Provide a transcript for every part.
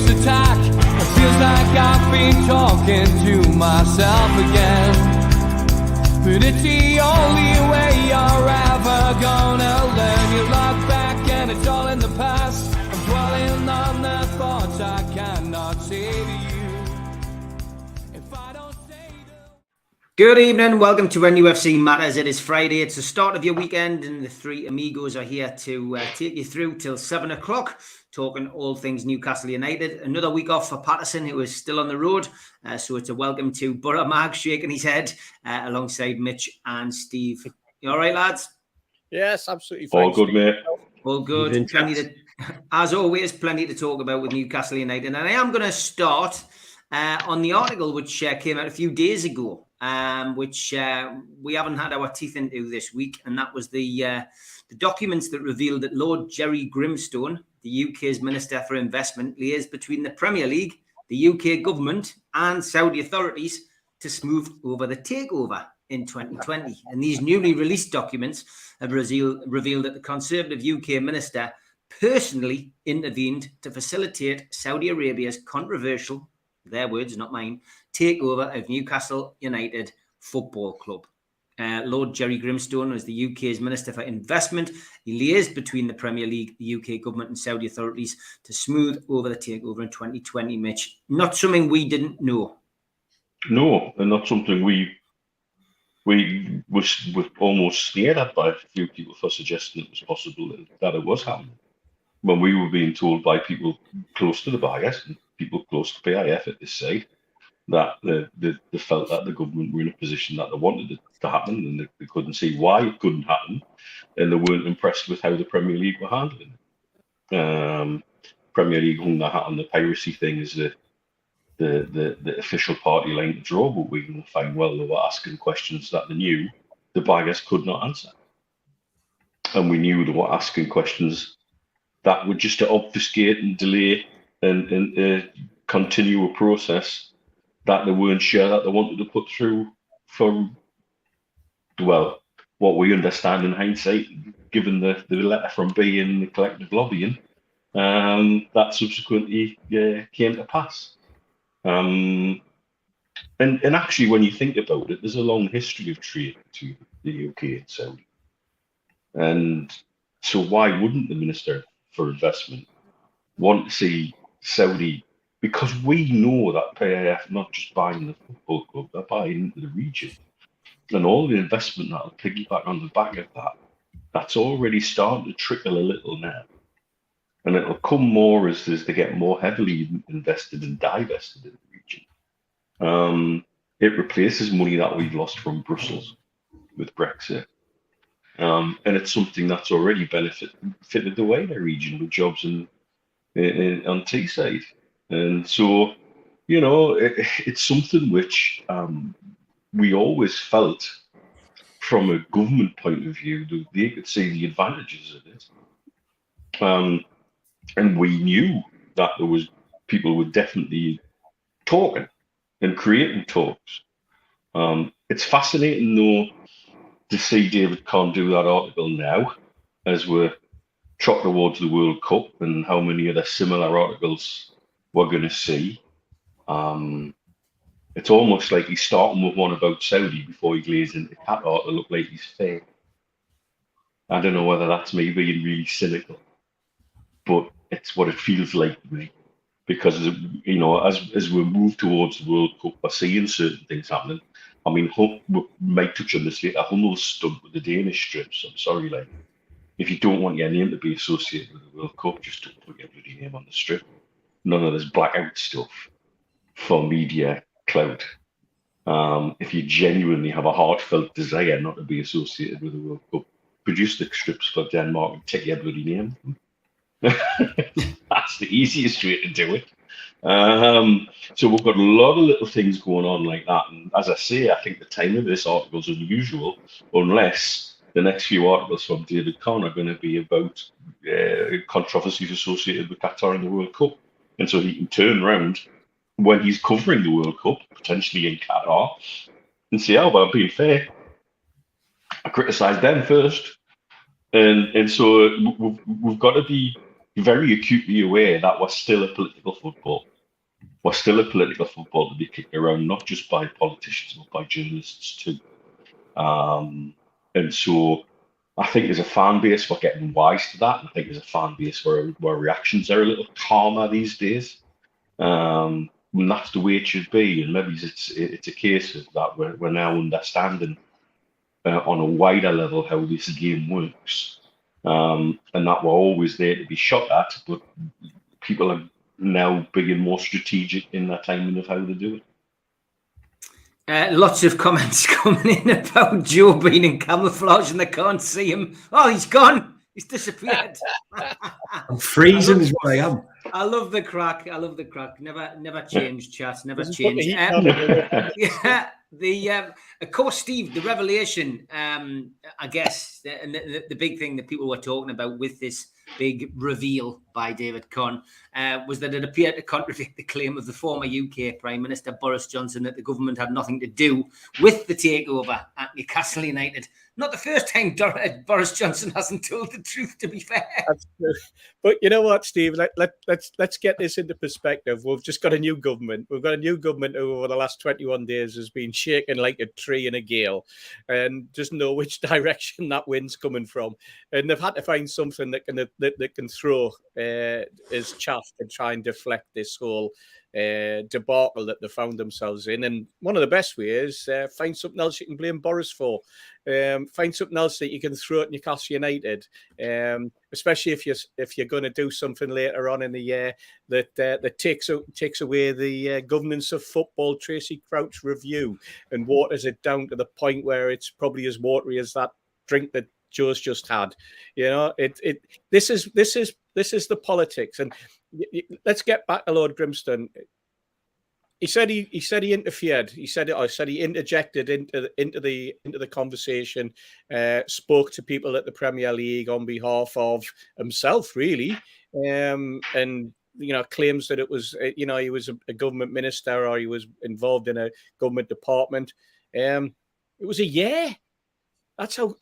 Attack. It feels like I've been talking to myself again, but it's the only way you're ever gonna learn. You look back and it's all in the past. I'm dwelling on the thoughts I cannot say to you if I don't say them. Good evening, welcome to NUFC Matters. It is Friday, it's the start of your weekend, and the three amigos are here to take you through till 7 o'clock. Talking all things Newcastle United. Another week off for Patterson, who is still on the road. So it's a welcome to Borough Mag shaking his head alongside Mitch and Steve. You all right, lads? Yes, absolutely fine. All good, mate. All good. As always, plenty to talk about with Newcastle United. And I am going to start on the article which came out a few days ago, which we haven't had our teeth into this week. And that was the documents that revealed that Lord Jerry Grimstone, the UK's Minister for Investment, liaised between the Premier League, the UK government and Saudi authorities to smooth over the takeover in 2020. And these newly released documents have revealed that the Conservative UK Minister personally intervened to facilitate Saudi Arabia's controversial, their words, not mine, takeover of Newcastle United Football Club. Lord Jerry Grimstone was the UK's Minister for Investment. He liaised between the Premier League, the UK government and Saudi authorities to smooth over the takeover in 2020, Mitch. Not something we didn't know. No, and not something we was almost sneered at by a few people for suggesting it was possible that it was happening. When we were being told by people close to the buyers and people close to PIF at this side, that they felt that the government were in a position that they wanted it to happen, and they couldn't see why it couldn't happen, and they weren't impressed with how the Premier League were handling it. Premier League hung their hat on the piracy thing as the official party line to draw, but we can find well they were asking questions that they knew the buyers could not answer, and we knew they were asking questions that were just to obfuscate and delay and continue a process that they weren't sure that they wanted to put through for, well, what we understand in hindsight, given the letter from B and the collective lobbying, that subsequently came to pass. And actually, when you think about it, there's a long history of trade between the UK and Saudi. And so why wouldn't the Minister for Investment want to see Saudi? Because we know that PIF not just buying the football club, they're buying into the region. And all the investment that'll piggyback on the back of that, that's already starting to trickle a little now. And it'll come more as they get more heavily invested and divested in the region. It replaces money that we've lost from Brussels with Brexit. And it's something that's already benefited the wider region with jobs on Teesside. And so, you know, it's something which we always felt from a government point of view, they could see the advantages of it. And we knew that there was people were definitely talking and creating talks. It's fascinating, though, to see David Conn do that article now as we're trot towards the World Cup and how many other similar articles we're going to see. It's almost like he's starting with one about Saudi before he glares into Qatar to look like he's fair. I don't know whether that's me being really cynical, but it's what it feels like to me. Because, you know, as we move towards the World Cup, we're seeing certain things happening. I mean, we might touch on this later. Hummels stood with the Danish strips. I'm sorry, like, if you don't want your name to be associated with the World Cup, just don't put your bloody name on the strip. None of this blackout stuff for media clout. If you genuinely have a heartfelt desire not to be associated with the World Cup, produce the strips for Denmark and take your bloody name. That's the easiest way to do it. So we've got a lot of little things going on like that. And as I say, I think the timing of this article is unusual, unless the next few articles from David Conn are going to be about controversies associated with Qatar and the World Cup. And so he can turn around when he's covering the World Cup, potentially in Qatar, and say, oh, well, being fair, I criticised them first. And so we've got to be very acutely aware that we're still a political football. We're still a political football to be kicked around, not just by politicians, but by journalists too. And so I think as a fan base, we're getting wise to that. I think as a fan base, where reactions are a little calmer these days. And that's the way it should be. And maybe it's a case of that we're now understanding on a wider level how this game works. And that we're always there to be shot at, but people are now being more strategic in their timing of how they do it. Lots of comments coming in about Joe being in camouflage and they can't see him. Oh, he's gone. He's disappeared. I'm freezing is what I am. I love the crack. Never change, chat. Never change. Of course, Steve, the revelation, I guess, the big thing that people were talking about with this big reveal by David Conn was that it appeared to contradict the claim of the former UK Prime Minister Boris Johnson that the government had nothing to do with the takeover at Newcastle United. Not the first time Boris Johnson hasn't told the truth, to be fair. That's true. But you know what, Steve? Let's get this into perspective. We've just got a new government. We've got a new government who over the last 21 days has been shaken like a tree in a gale and doesn't know which direction that wind's coming from. And they've had to find something that can throw his chaff and try and deflect this whole debacle that they found themselves in. And one of the best ways is find something else you can blame Boris for. Find something else that you can throw at Newcastle United, especially if you're going to do something later on in the year that takes away the governance of football. Tracy Crouch review and waters it down to the point where it's probably as watery as that drink that Joe's just had. You know, this is the politics. And let's get back to Lord Grimstone. He said he interfered. He interjected into the conversation, spoke to people at the Premier League on behalf of himself, really, and claims that it was he was a government minister or he was involved in a government department. It was a year. That's how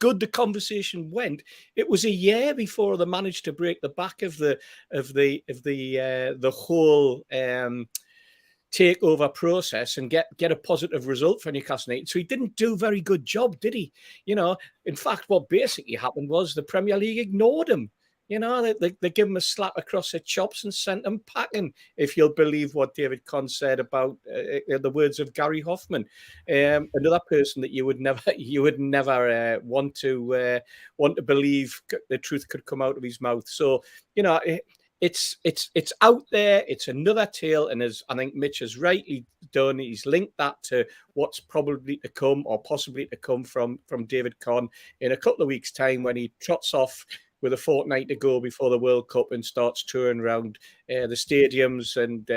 good the conversation went. It was a year before they managed to break the back of the whole takeover process and get a positive result for Newcastle United. So he didn't do a very good job, did he? In fact, what basically happened was the Premier League ignored him. They gave him a slap across the chops and sent him packing, if you'll believe what David Conn said about the words of Gary Hoffman, another person that you would never want to believe the truth could come out of his mouth. So, it's out there. It's another tale, and as I think Mitch has rightly done, he's linked that to what's probably to come or possibly to come from David Conn in a couple of weeks' time when he trots off with a fortnight to go before the World Cup and starts touring around the stadiums and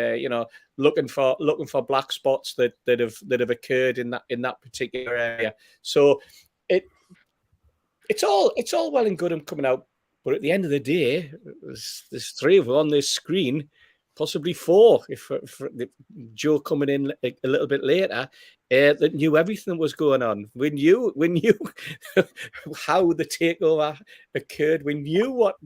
looking for black spots that have occurred in that particular area. So it's all well and good him coming out, but at the end of the day, there's three of them on this screen, possibly four if Joe coming in a little bit later, that knew everything that was going on. We knew how the takeover occurred. We knew what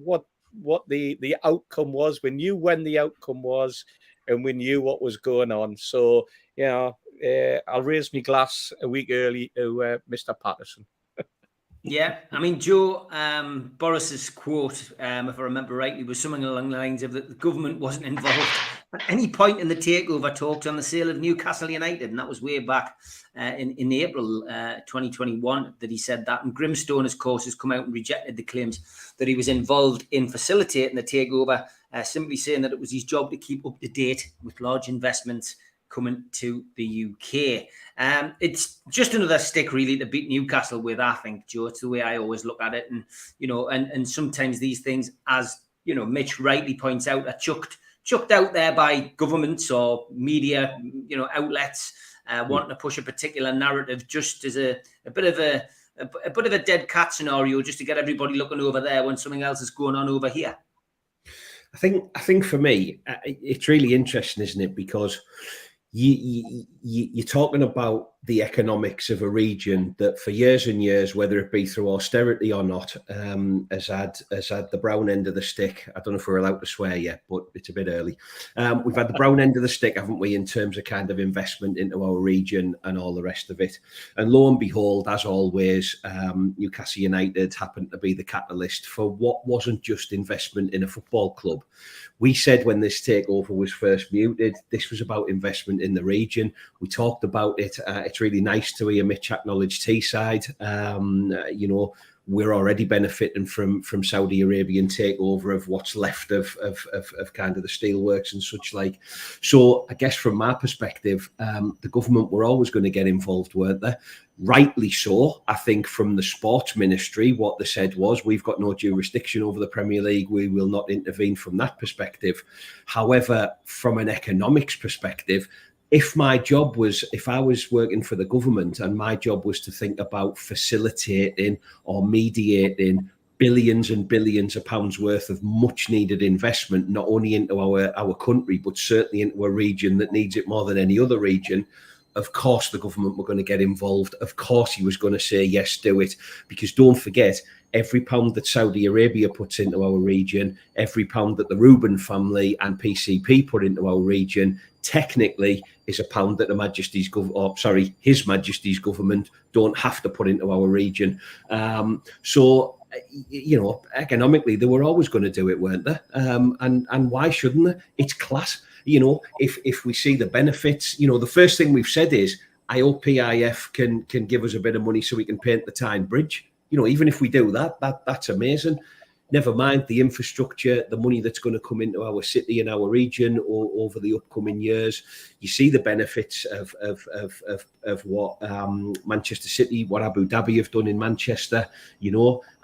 the outcome was. We knew when the outcome was, and we knew what was going on. So, I'll raise my glass a week early to Mr. Patterson. Yeah, I mean, Joe, Boris's quote, if I remember rightly, was something along the lines of that the government wasn't involved at any point in the takeover talks on the sale of Newcastle United, and that was way back in April 2021 that he said that. And Grimstone, of course, has come out and rejected the claims that he was involved in facilitating the takeover, simply saying that it was his job to keep up to date with large investments coming to the UK. It's just another stick really to beat Newcastle with, I think, Joe. It's the way I always look at it. And, and sometimes these things, as, Mitch rightly points out, are chucked chucked out there by governments or media, outlets wanting to push a particular narrative just as a bit of a dead cat scenario, just to get everybody looking over there when something else is going on over here. I think for me, it's really interesting, isn't it? Because you're talking about the economics of a region that for years and years, whether it be through austerity or not, has had the brown end of the stick. I don't know if we're allowed to swear yet, but it's a bit early. We've had the brown end of the stick, haven't we, in terms of kind of investment into our region and all the rest of it. And lo and behold, as always, Newcastle United happened to be the catalyst for what wasn't just investment in a football club. We said when this takeover was first muted, this was about investment in the region. We talked about it. It's really nice to hear Mitch acknowledge Teesside. We're already benefiting from Saudi Arabian takeover of what's left of kind of the steelworks and such like. So I guess from my perspective, the government were always going to get involved, weren't they? Rightly so. I think from the sports ministry, what they said was, we've got no jurisdiction over the Premier League. We will not intervene from that perspective. However, from an economics perspective, if I was working for the government and my job was to think about facilitating or mediating billions and billions of pounds worth of much needed investment, not only into our country, but certainly into a region that needs it more than any other region, of course the government were going to get involved. Of course he was going to say, yes, do it. Because don't forget, every pound that Saudi Arabia puts into our region, every pound that the Reuben family and PCP put into our region, technically is a pound that His Majesty's government don't have to put into our region. So, economically, they were always going to do it, weren't they? And why shouldn't they? It's class. If we see the benefits, the first thing we've said is, I hope PIF can give us a bit of money so we can paint the Tyne Bridge. Even if we do that's amazing. Never mind the infrastructure, the money that's going to come into our city and our region over the upcoming years. You see the benefits of what Manchester City, what Abu Dhabi have done in Manchester.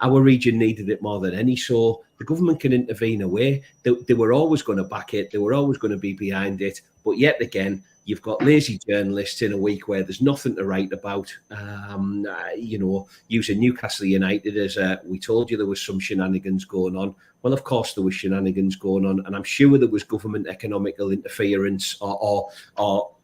Our region needed it more than any. So the government can intervene away. They were always going to back it. They were always going to be behind it. But yet again, you've got lazy journalists in a week where there's nothing to write about, using Newcastle United as we told you there was some shenanigans going on. Well, of course there was shenanigans going on, and I'm sure there was government economical interference or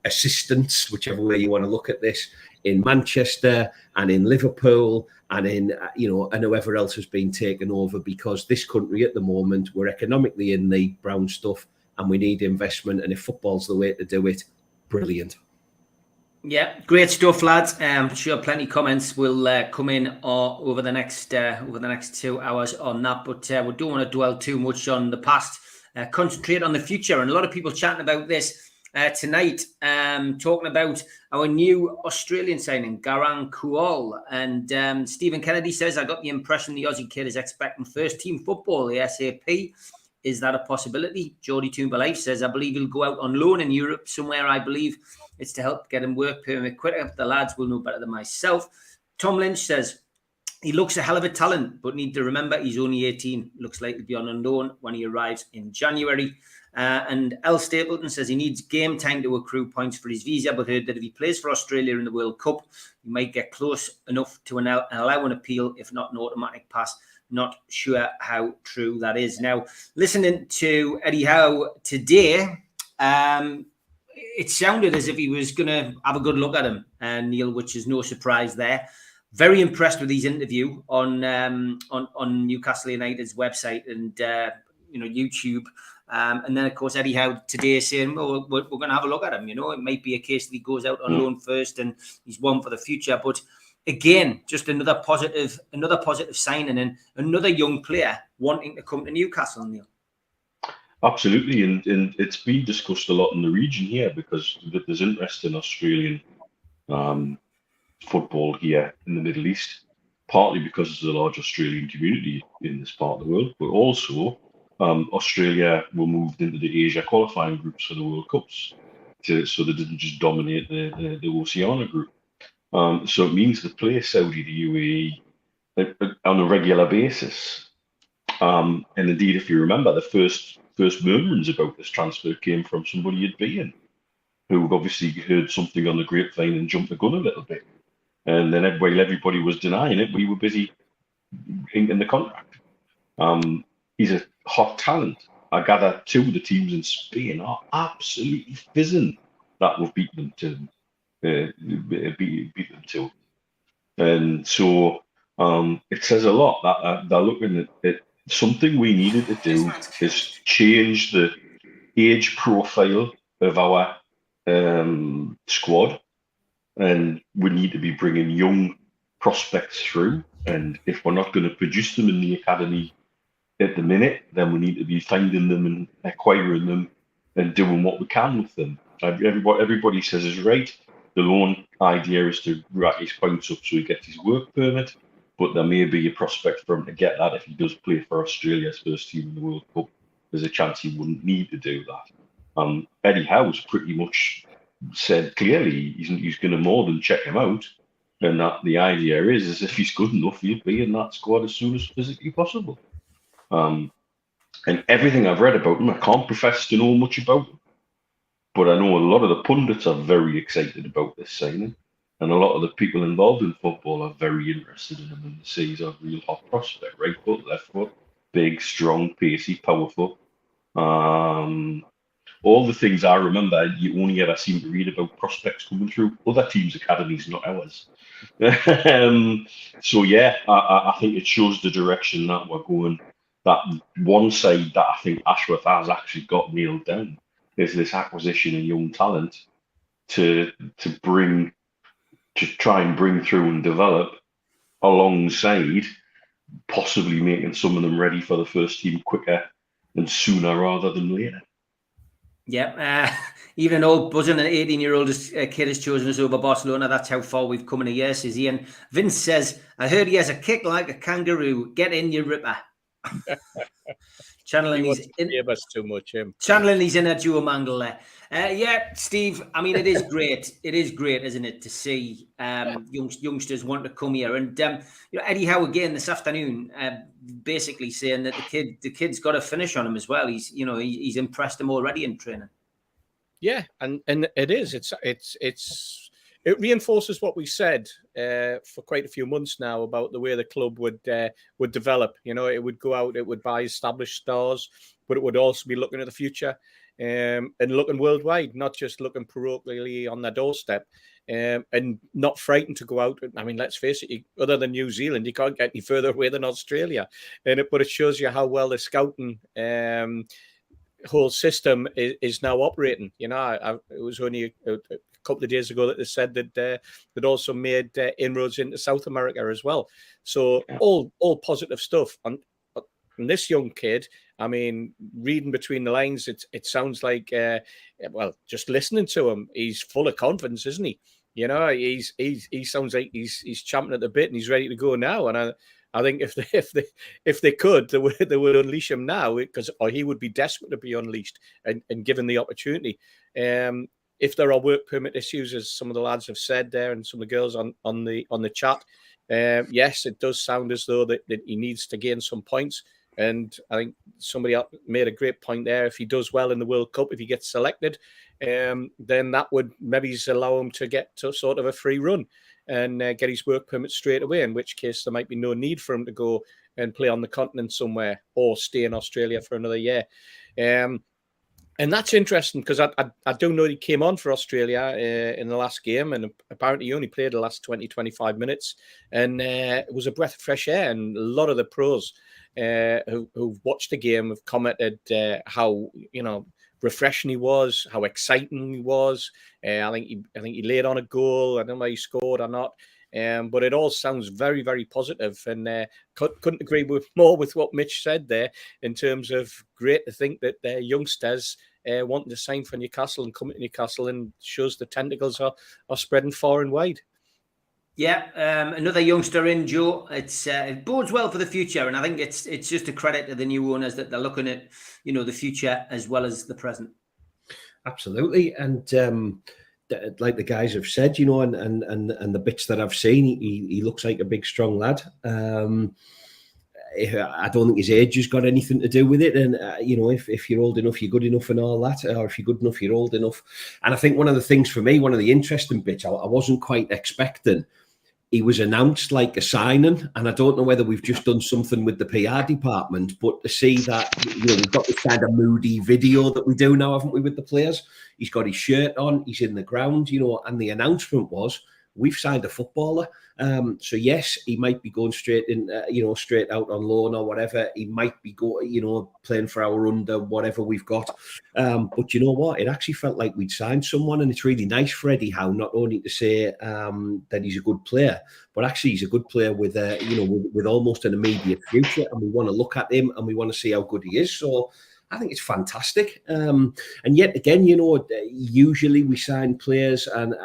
assistance, whichever way you want to look at this, in Manchester and in Liverpool and in, and whoever else has been taken over, because this country at the moment, we're economically in the brown stuff and we need investment, and if football's the way to do it, brilliant. Yeah, great stuff, lads. I'm sure plenty of comments will come in over the next 2 hours on that, but we don't want to dwell too much on the past. Concentrate on the future, and a lot of people chatting about this tonight, talking about our new Australian signing, Garang Kuol. And Stephen Kennedy says, I got the impression the Aussie kid is expecting first team football ASAP. Is that a possibility? Geordie Toomba Life says, I believe he'll go out on loan in Europe somewhere. I believe it's to help get him work permit quicker. The lads will know better than myself. Tom Lynch says, he looks a hell of a talent, but need to remember he's only 18. Looks like he'll be on loan when he arrives in January. And L. Stapleton says he needs game time to accrue points for his visa, but heard that if he plays for Australia in the World Cup, he might get close enough to allow an appeal, if not an automatic pass. Not sure how true that is. Now, listening to Eddie Howe today, it sounded as if he was going to have a good look at him, Neil, which is no surprise there. Very impressed with his interview on Newcastle United's website and YouTube. And then, of course, Eddie Howe today saying, well, we're going to have a look at him. It might be a case that he goes out on loan first and he's one for the future. But again, just another positive signing and another young player wanting to come to Newcastle, Neil. Absolutely, and it's been discussed a lot in the region here because there's interest in Australian football here in the Middle East, partly because there's a large Australian community in this part of the world, but also Australia were moved into the Asia qualifying groups for the World Cups, so they didn't just dominate the Oceania group. So it means they play Saudi, the UAE on a regular basis. And indeed, if you remember, the first first murmurings about this transfer came from somebody at Bean, who obviously heard something on the grapevine and jumped the gun a little bit. And then while everybody was denying it, we were busy inking the contract. He's a hot talent. I gather 2 of the teams in Spain are absolutely fizzing that we've beaten them to. And so it says a lot that they're looking at it. Something we needed to do is change the age profile of our squad, and we need to be bringing young prospects through. And if we're not going to produce them in the academy at the minute, then we need to be finding them and acquiring them and doing what we can with them. Everybody says is right. The loan idea is to rack his points up so he gets his work permit, but there may be a prospect for him to get that if he does play for Australia's first team in the World Cup. There's a chance he wouldn't need to do that. Eddie Howe's pretty much said clearly he's going to more than check him out, and that the idea is if he's good enough, he'll be in that squad as soon as physically possible. And everything I've read about him, I can't profess to know much about him, but I know a lot of the pundits are very excited about this signing, and a lot of the people involved in football are very interested in him and say he's a real hot prospect. Right foot, left foot, big, strong, pacey, powerful. All the things I remember, you only ever seem to read about prospects coming through other teams' academies, not ours. So yeah, I think it shows the direction that we're going. That one side that I think Ashworth has actually got nailed down is this acquisition of young talent to try and bring through and develop, alongside possibly making some of them ready for the first team quicker and sooner rather than later. Yeah, even an old buzzing 18-year-old kid has chosen us over Barcelona. That's how far we've come in a year, says Ian. Vince says, I heard he has a kick like a kangaroo. Get in, you ripper. Channeling his inner Joe Mangle there. Yeah, Steve, I mean, it is great. It is great, isn't it, to see youngsters want to come here. And Eddie Howe again this afternoon, basically saying that the kid's got a finish on him as well. He's impressed him already in training. Yeah, and it is. It reinforces what we said for quite a few months now about the way the club would develop. It would go out, it would buy established stars, but it would also be looking at the future and looking worldwide, not just looking parochially on their doorstep, and not frightened to go out. I mean, let's face it, other than New Zealand, you can't get any further away than Australia. But it shows you how well the scouting whole system is now operating. It was only a couple of days ago that they said that they'd also made inroads into South America as well. So all positive stuff. And this young kid, I mean, reading between the lines, it sounds like, just listening to him, he's full of confidence, isn't he? He sounds like he's champing at the bit and he's ready to go now. And I think if they could, they would unleash him now, or he would be desperate to be unleashed and given the opportunity. If there are work permit issues, as some of the lads have said there, and some of the girls on the chat, yes, it does sound as though that he needs to gain some points. And I think somebody else made a great point there. If he does well in the World Cup, if he gets selected, then that would maybe allow him to get to sort of a free run and get his work permit straight away, in which case there might be no need for him to go and play on the continent somewhere or stay in Australia for another year. And that's interesting because I don't know he came on for Australia in the last game, and apparently he only played the last 20, 25 minutes. And it was a breath of fresh air. And a lot of the pros who've watched the game have commented how, refreshing he was, how exciting he was. I think he laid on a goal. I don't know if he scored or not. But it all sounds very, very positive, and couldn't agree more with what Mitch said there in terms of great to think that their youngsters wanting to sign for Newcastle and come to Newcastle, and shows the tentacles are spreading far and wide. Yeah, another youngster in, Joe. It bodes well for the future, and I think it's just a credit to the new owners that they're looking at the future as well as the present. Absolutely, and like the guys have said, and the bits that I've seen, he looks like a big, strong lad. I don't think his age has got anything to do with it. And, if you're old enough, you're good enough and all that. Or if you're good enough, you're old enough. And I think one of the things for me, one of the interesting bits, I wasn't quite expecting, he was announced like a signing, and I don't know whether we've just done something with the PR department, but to see that, we've got this kind of moody video that we do now, haven't we, with the players? He's got his shirt on, he's in the ground, and the announcement was, we've signed a footballer. So yes, he might be going straight in, straight out on loan or whatever. He might be playing for our under whatever we've got. But you know what? It actually felt like we'd signed someone, and it's really nice for Eddie Howe not only to say that he's a good player, but actually he's a good player with with almost an immediate future, and we want to look at him and we want to see how good he is. So I think it's fantastic. And yet again, usually we sign players and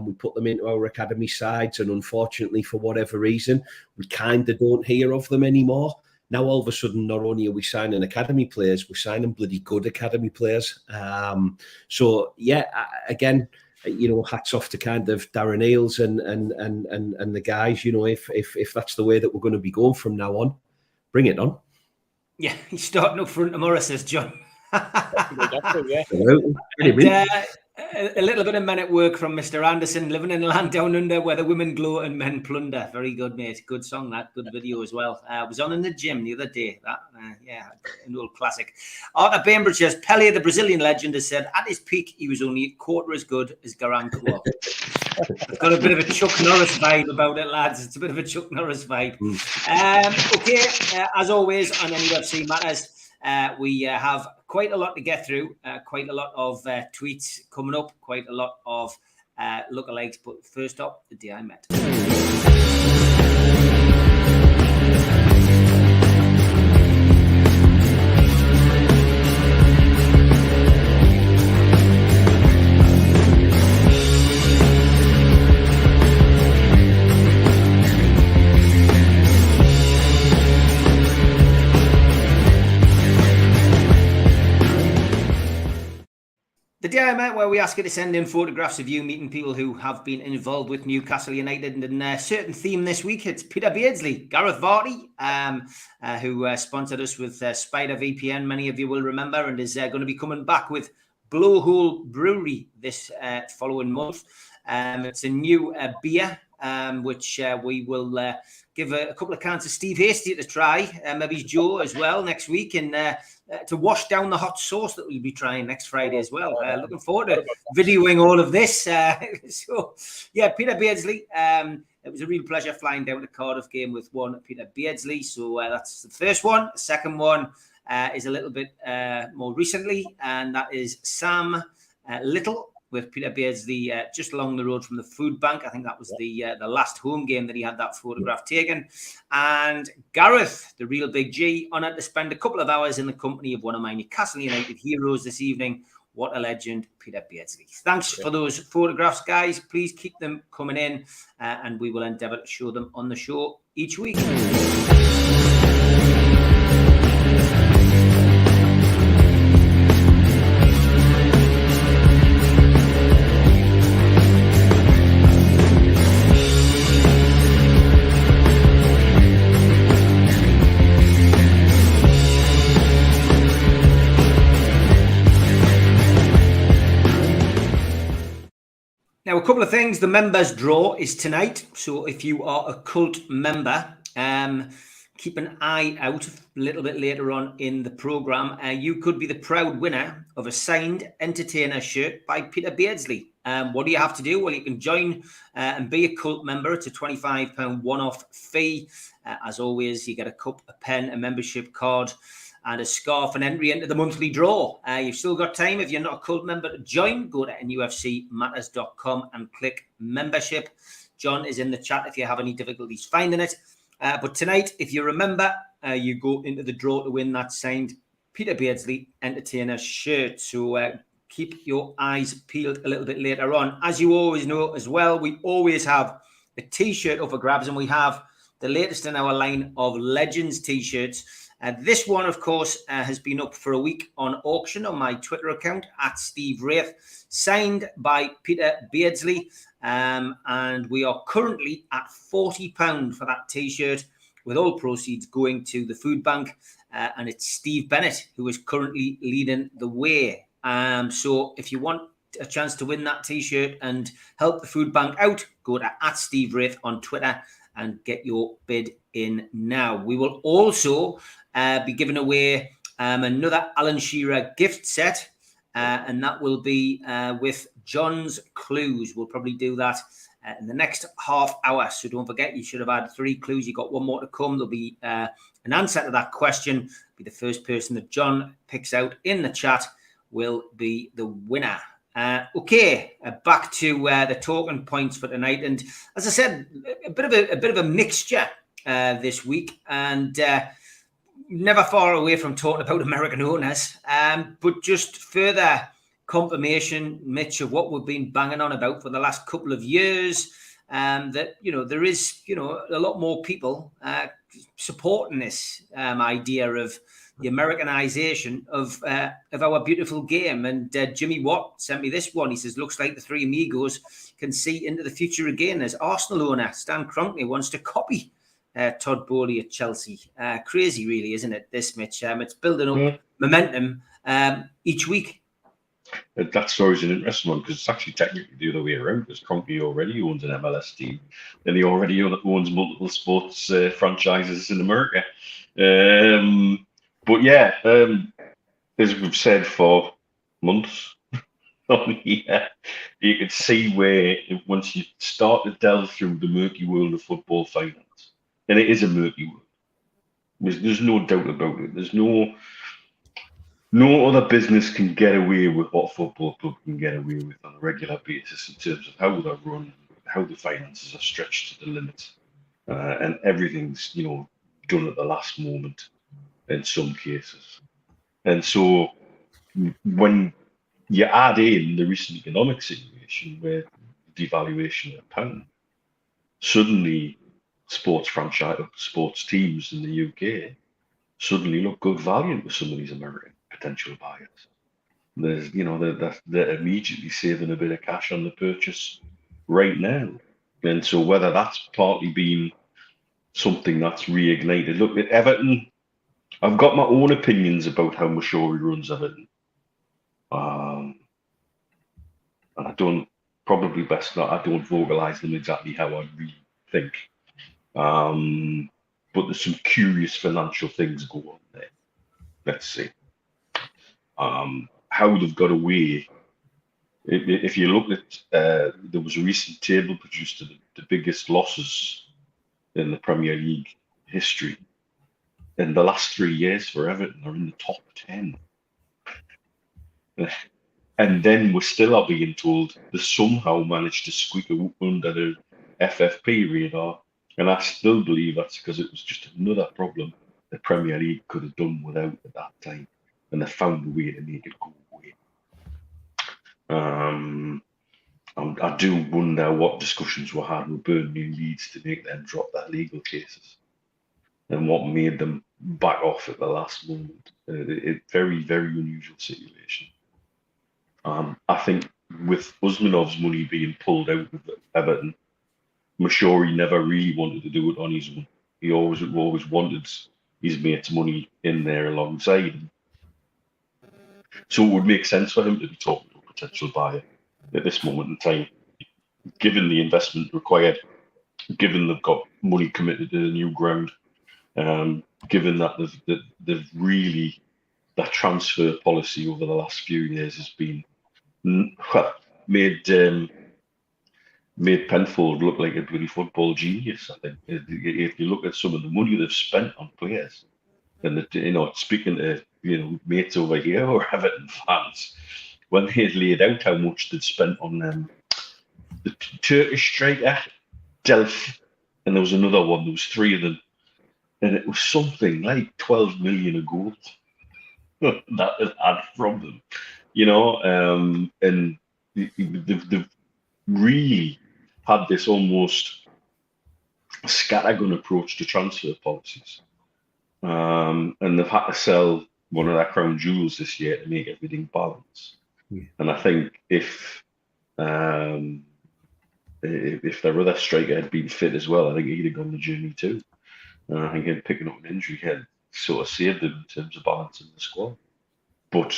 we put them into our academy sides. And unfortunately, for whatever reason, we kind of don't hear of them anymore. Now, all of a sudden, not only are we signing academy players, we're signing bloody good academy players. So, yeah, again, hats off to kind of Darren Eales and the guys, if that's the way that we're going to be going from now on, bring it on. Yeah, he's starting up front tomorrow, says John. Yeah. A little bit of men at work from Mr. Anderson, living in a land down under where the women glow and men plunder. Very good, mate. Good song, that. Good video as well. I was on in the gym the other day. An old classic. Arthur Bainbridge says, Pelé, the Brazilian legend, has said at his peak, he was only a quarter as good as Garang Kuol. It's got a bit of a Chuck Norris vibe about it, lads. It's a bit of a Chuck Norris vibe. Okay, as always on NUFC Matters, we have quite a lot to get through, quite a lot of tweets coming up, quite a lot of lookalikes. But first up, the day I met. The day I met, where we ask you to send in photographs of you meeting people who have been involved with Newcastle United, and a certain theme this week, it's Peter Beardsley, Gareth Vardy, who sponsored us with Spider VPN, many of you will remember, and is going to be coming back with Blowhole Brewery this following month. It's a new beer, which we will give a couple of cans of Steve Hasty to try, maybe Joe as well next week, and to wash down the hot sauce that we'll be trying next Friday as well. Looking forward to videoing all of this. So, yeah, Peter Beardsley. It was a real pleasure flying down to Cardiff game with one Peter Beardsley. So that's the first one. The second one is a little bit more recently, and that is Sam Little with Peter Beardsley just along the road from the food bank. I think that was the last home game that he had that photograph taken. And Gareth, the real big G, honoured to spend a couple of hours in the company of one of my Newcastle United heroes this evening. What a legend, Peter Beardsley. Thanks for those photographs, guys. Please keep them coming in, and we will endeavour to show them on the show each week. Now, a couple of things. The members draw is tonight. So if you are a cult member, keep an eye out a little bit later on in the programme. You could be the proud winner of a signed entertainer shirt by Peter Beardsley. What do you have to do? Well, you can join and be a cult member. It's a £25 one-off fee. As always, you get a cup, a pen, a membership card, and a scarf, and entry into the monthly draw. You've still got time. If you're not a cult member to join, go to nufcmatters.com and click membership. John is in the chat if you have any difficulties finding it. But tonight, if you remember, you go into the draw to win that signed Peter Beardsley entertainer shirt. So keep your eyes peeled a little bit later on. As you always know as well, we always have a T-shirt up for grabs, and we have the latest in our line of Legends T-shirts. This one, of course, has been up for a week on auction on my Twitter account at Steve Wraith, signed by Peter Beardsley. And we are currently at £40 for that T-shirt. with all proceeds going to the food bank. And it's Steve Bennett who is currently leading the way. So if you want a chance to win that T-shirt and help the food bank out, go to @SteveWraith on Twitter and get your bid in now. We will also be giving away another Alan Shearer gift set, and that will be with John's Clues. We'll probably do that in the next half hour. So don't forget, you should have had 3 clues. You got one more to come. There'll be an answer to that question. Be the first person that John picks out in the chat will be the winner. Okay, back to the talking points for tonight. And as I said, a bit of a mixture this week, and never far away from talking about American owners, but just further confirmation, Mitch, of what we've been banging on about for the last couple of years. That there is a lot more people supporting this idea of the Americanization of our beautiful game. And Jimmy Watt sent me this one. He says, looks like the 3 Amigos can see into the future again as Arsenal owner Stan Kroenke wants to copy Todd Bowley at Chelsea. Crazy, really, isn't it, this, Mitch? It's building up momentum each week. That story's an interesting one because it's actually technically the other way around, because Kroenke already owns an MLS team and he already owns multiple sports franchises in America. But yeah, as we've said for months on here, you can see where once you start to delve through the murky world of football finance, and it is a murky world. There's no doubt about it. There's no other business can get away with what a football club can get away with on a regular basis in terms of how they're run, how the finances are stretched to the limit, and everything's done at the last moment in some cases. And so when you add in the recent economic situation where devaluation of the pound, suddenly sports teams in the UK suddenly look good value with some of these American potential buyers. There's, they're immediately saving a bit of cash on the purchase right now. And so whether that's partly been something that's reignited. Look, at Everton, I've got my own opinions about how Mashori runs Everton. And I don't vocalize them exactly how I really think. But there's some curious financial things going on there. Let's see. How they've got away. If you look at, there was a recent table produced of the biggest losses in the Premier League history. In the last 3 years for Everton are in the top 10. And then we still are being told they somehow managed to squeak under the FFP radar. And I still believe that's because it was just another problem the Premier League could have done without at that time. And they found a way to make it go away. I do wonder what discussions were had with Burnley and Leeds to make them drop their legal cases, and what made them back off at the last moment. Very, very unusual situation. I think with Usmanov's money being pulled out of Everton, Mashori never really wanted to do it on his own. He always wanted his mate's money in there alongside him. So it would make sense for him to be talking to a potential buyer at this moment in time, given the investment required, given they've got money committed to the new ground, given that they've really, that transfer policy over the last few years has been made Penfold look like a bloody football genius. I think if you look at some of the money they've spent on players, and speaking to mates over here or Everton fans, when they laid out how much they'd spent on the Turkish striker Delph, and there was another one. There was 3 of them, and it was something like 12 million of gold that it had from them, and they've really had this almost scattergun approach to transfer policies, and they've had to sell one of their crown jewels this year to make everything balance. Yeah. And I think if their other striker had been fit as well, I think he'd have gone the journey too. And I think in picking up an injury had sort of saved them in terms of balancing the squad. But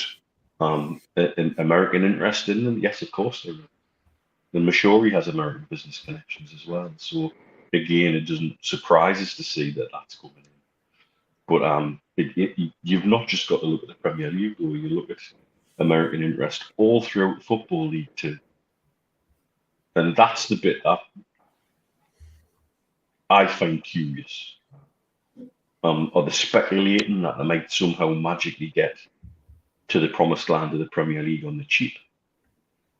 an American interest in them, yes, of course there is. And Mashori has American business connections as well. So again, it doesn't surprise us to see that that's coming in. But you've not just got to look at the Premier League, though. You look at American interest all throughout the Football League too. And that's the bit that I find curious. Are they speculating that they might somehow magically get to the promised land of the Premier League on the cheap?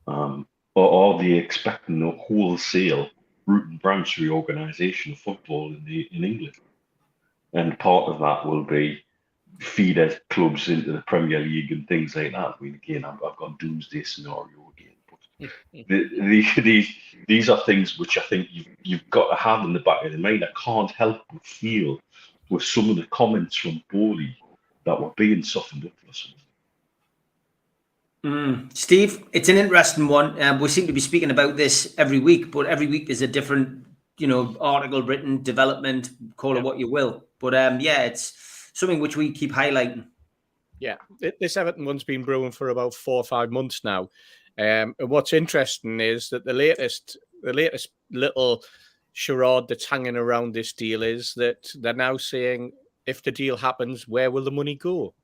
Or are they expecting a wholesale root and branch reorganisation of football in England? And part of that will be feeder clubs into the Premier League and things like that. I mean, again, I've got doomsday scenario again. But these are things which I think you've got to have in the back of the mind. I can't help but feel with some of the comments from Bowley that were being softened up for something. Steve, it's an interesting one. We seem to be speaking about this every week, but every week there's a different, article written, development, call it what you will. But it's something which we keep highlighting. Yeah, this Everton one's been brewing for about 4 or 5 months now. And what's interesting is that the latest little charade that's hanging around this deal is that they're now saying, if the deal happens, where will the money go?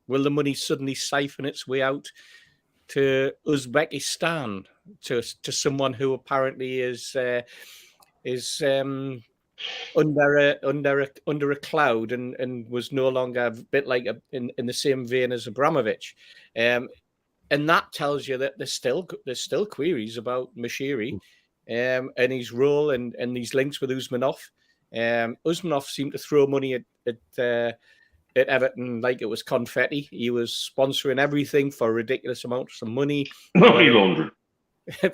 Will the money suddenly siphon its way out to Uzbekistan, to someone who apparently is under a cloud and was no longer a bit like in the same vein as Abramovich, and that tells you that there's still queries about Mashiri and his role and these links with Usmanov. Usmanov seemed to throw money at Everton like it was confetti. He was sponsoring everything for ridiculous amounts of money. Money laundering.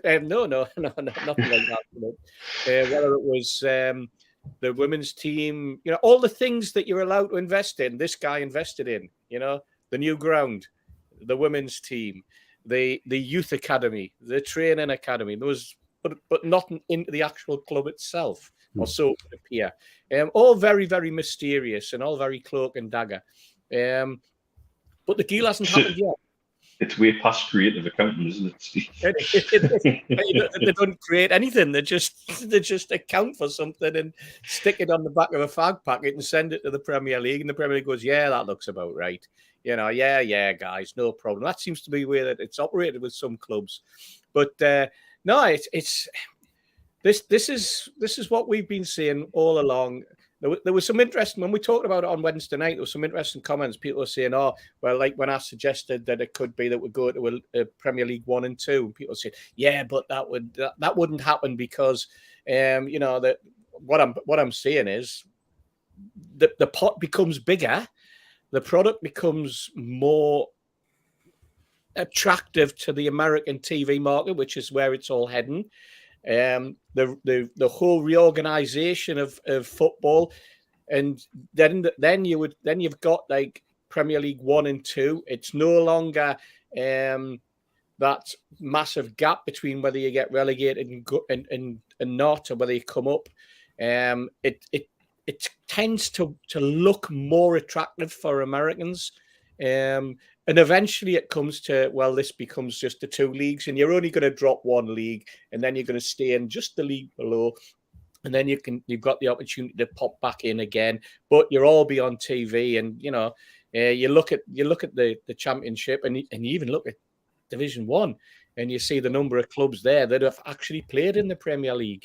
No, nothing like that. Whether it was the women's team, all the things that you're allowed to invest in, this guy invested in. The new ground, the women's team, the youth academy, the training academy. Those, but not into the actual club itself, or so it would appear. All very, very mysterious and all very cloak and dagger. But the deal hasn't happened yet. It's way past creative accounting, isn't it, Steve? They don't create anything. They just account for something and stick it on the back of a fag packet and send it to the Premier League. And the Premier League goes, yeah, that looks about right. Yeah, guys, no problem. That seems to be where that it's operated with some clubs. But no, it's this is what we've been seeing all along. There was some interesting, when we talked about it on Wednesday night, there was some interesting comments. People were saying, oh, well, like when I suggested that it could be that we go to a Premier League 1 and 2, and people said, yeah, but that wouldn't happen because, that what I'm saying is the pot becomes bigger, the product becomes more attractive to the American TV market, which is where it's all heading. The whole reorganization of football, and then you've got like Premier League 1 and 2. It's no longer that massive gap between whether you get relegated and not, or whether you come up. It tends to look more attractive for Americans. And eventually it comes to, well, this becomes just the 2 leagues, and you're only going to drop 1 league, and then you're going to stay in just the league below, and then you've got the opportunity to pop back in again, but you'll all be on TV. And you look at the Championship, and you even look at Division 1, and you see the number of clubs there that have actually played in the Premier League.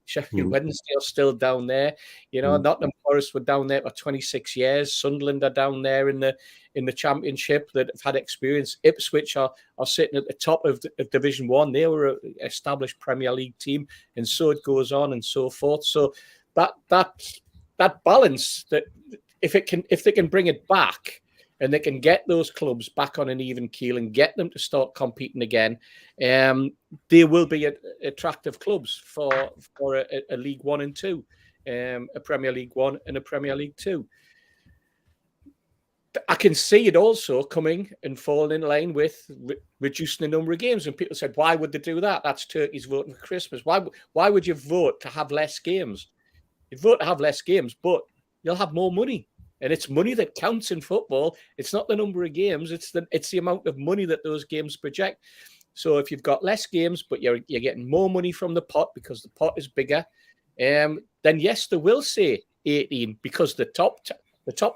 Sheffield Wednesday are still down there. Nottingham Forest were down there for 26 years. Sunderland are down there in the Championship that have had experience. Ipswich are sitting at the top of Division 1. They were an established Premier League team, and so it goes on and so forth. So that balance, that if they can bring it back, and they can get those clubs back on an even keel and get them to start competing again, they will be attractive clubs for a League 1 and 2, a Premier League 1 and a Premier League 2. I can see it also coming and falling in line with reducing the number of games. And people said, why would they do that? That's Turkey's voting for Christmas. Why would you vote to have less games? You'd vote to have less games, but you'll have more money. And it's money that counts in football. It's not the number of games. It's the amount of money that those games project. So if you've got less games, but you're getting more money from the pot because the pot is bigger, then yes, they will say 18 because the top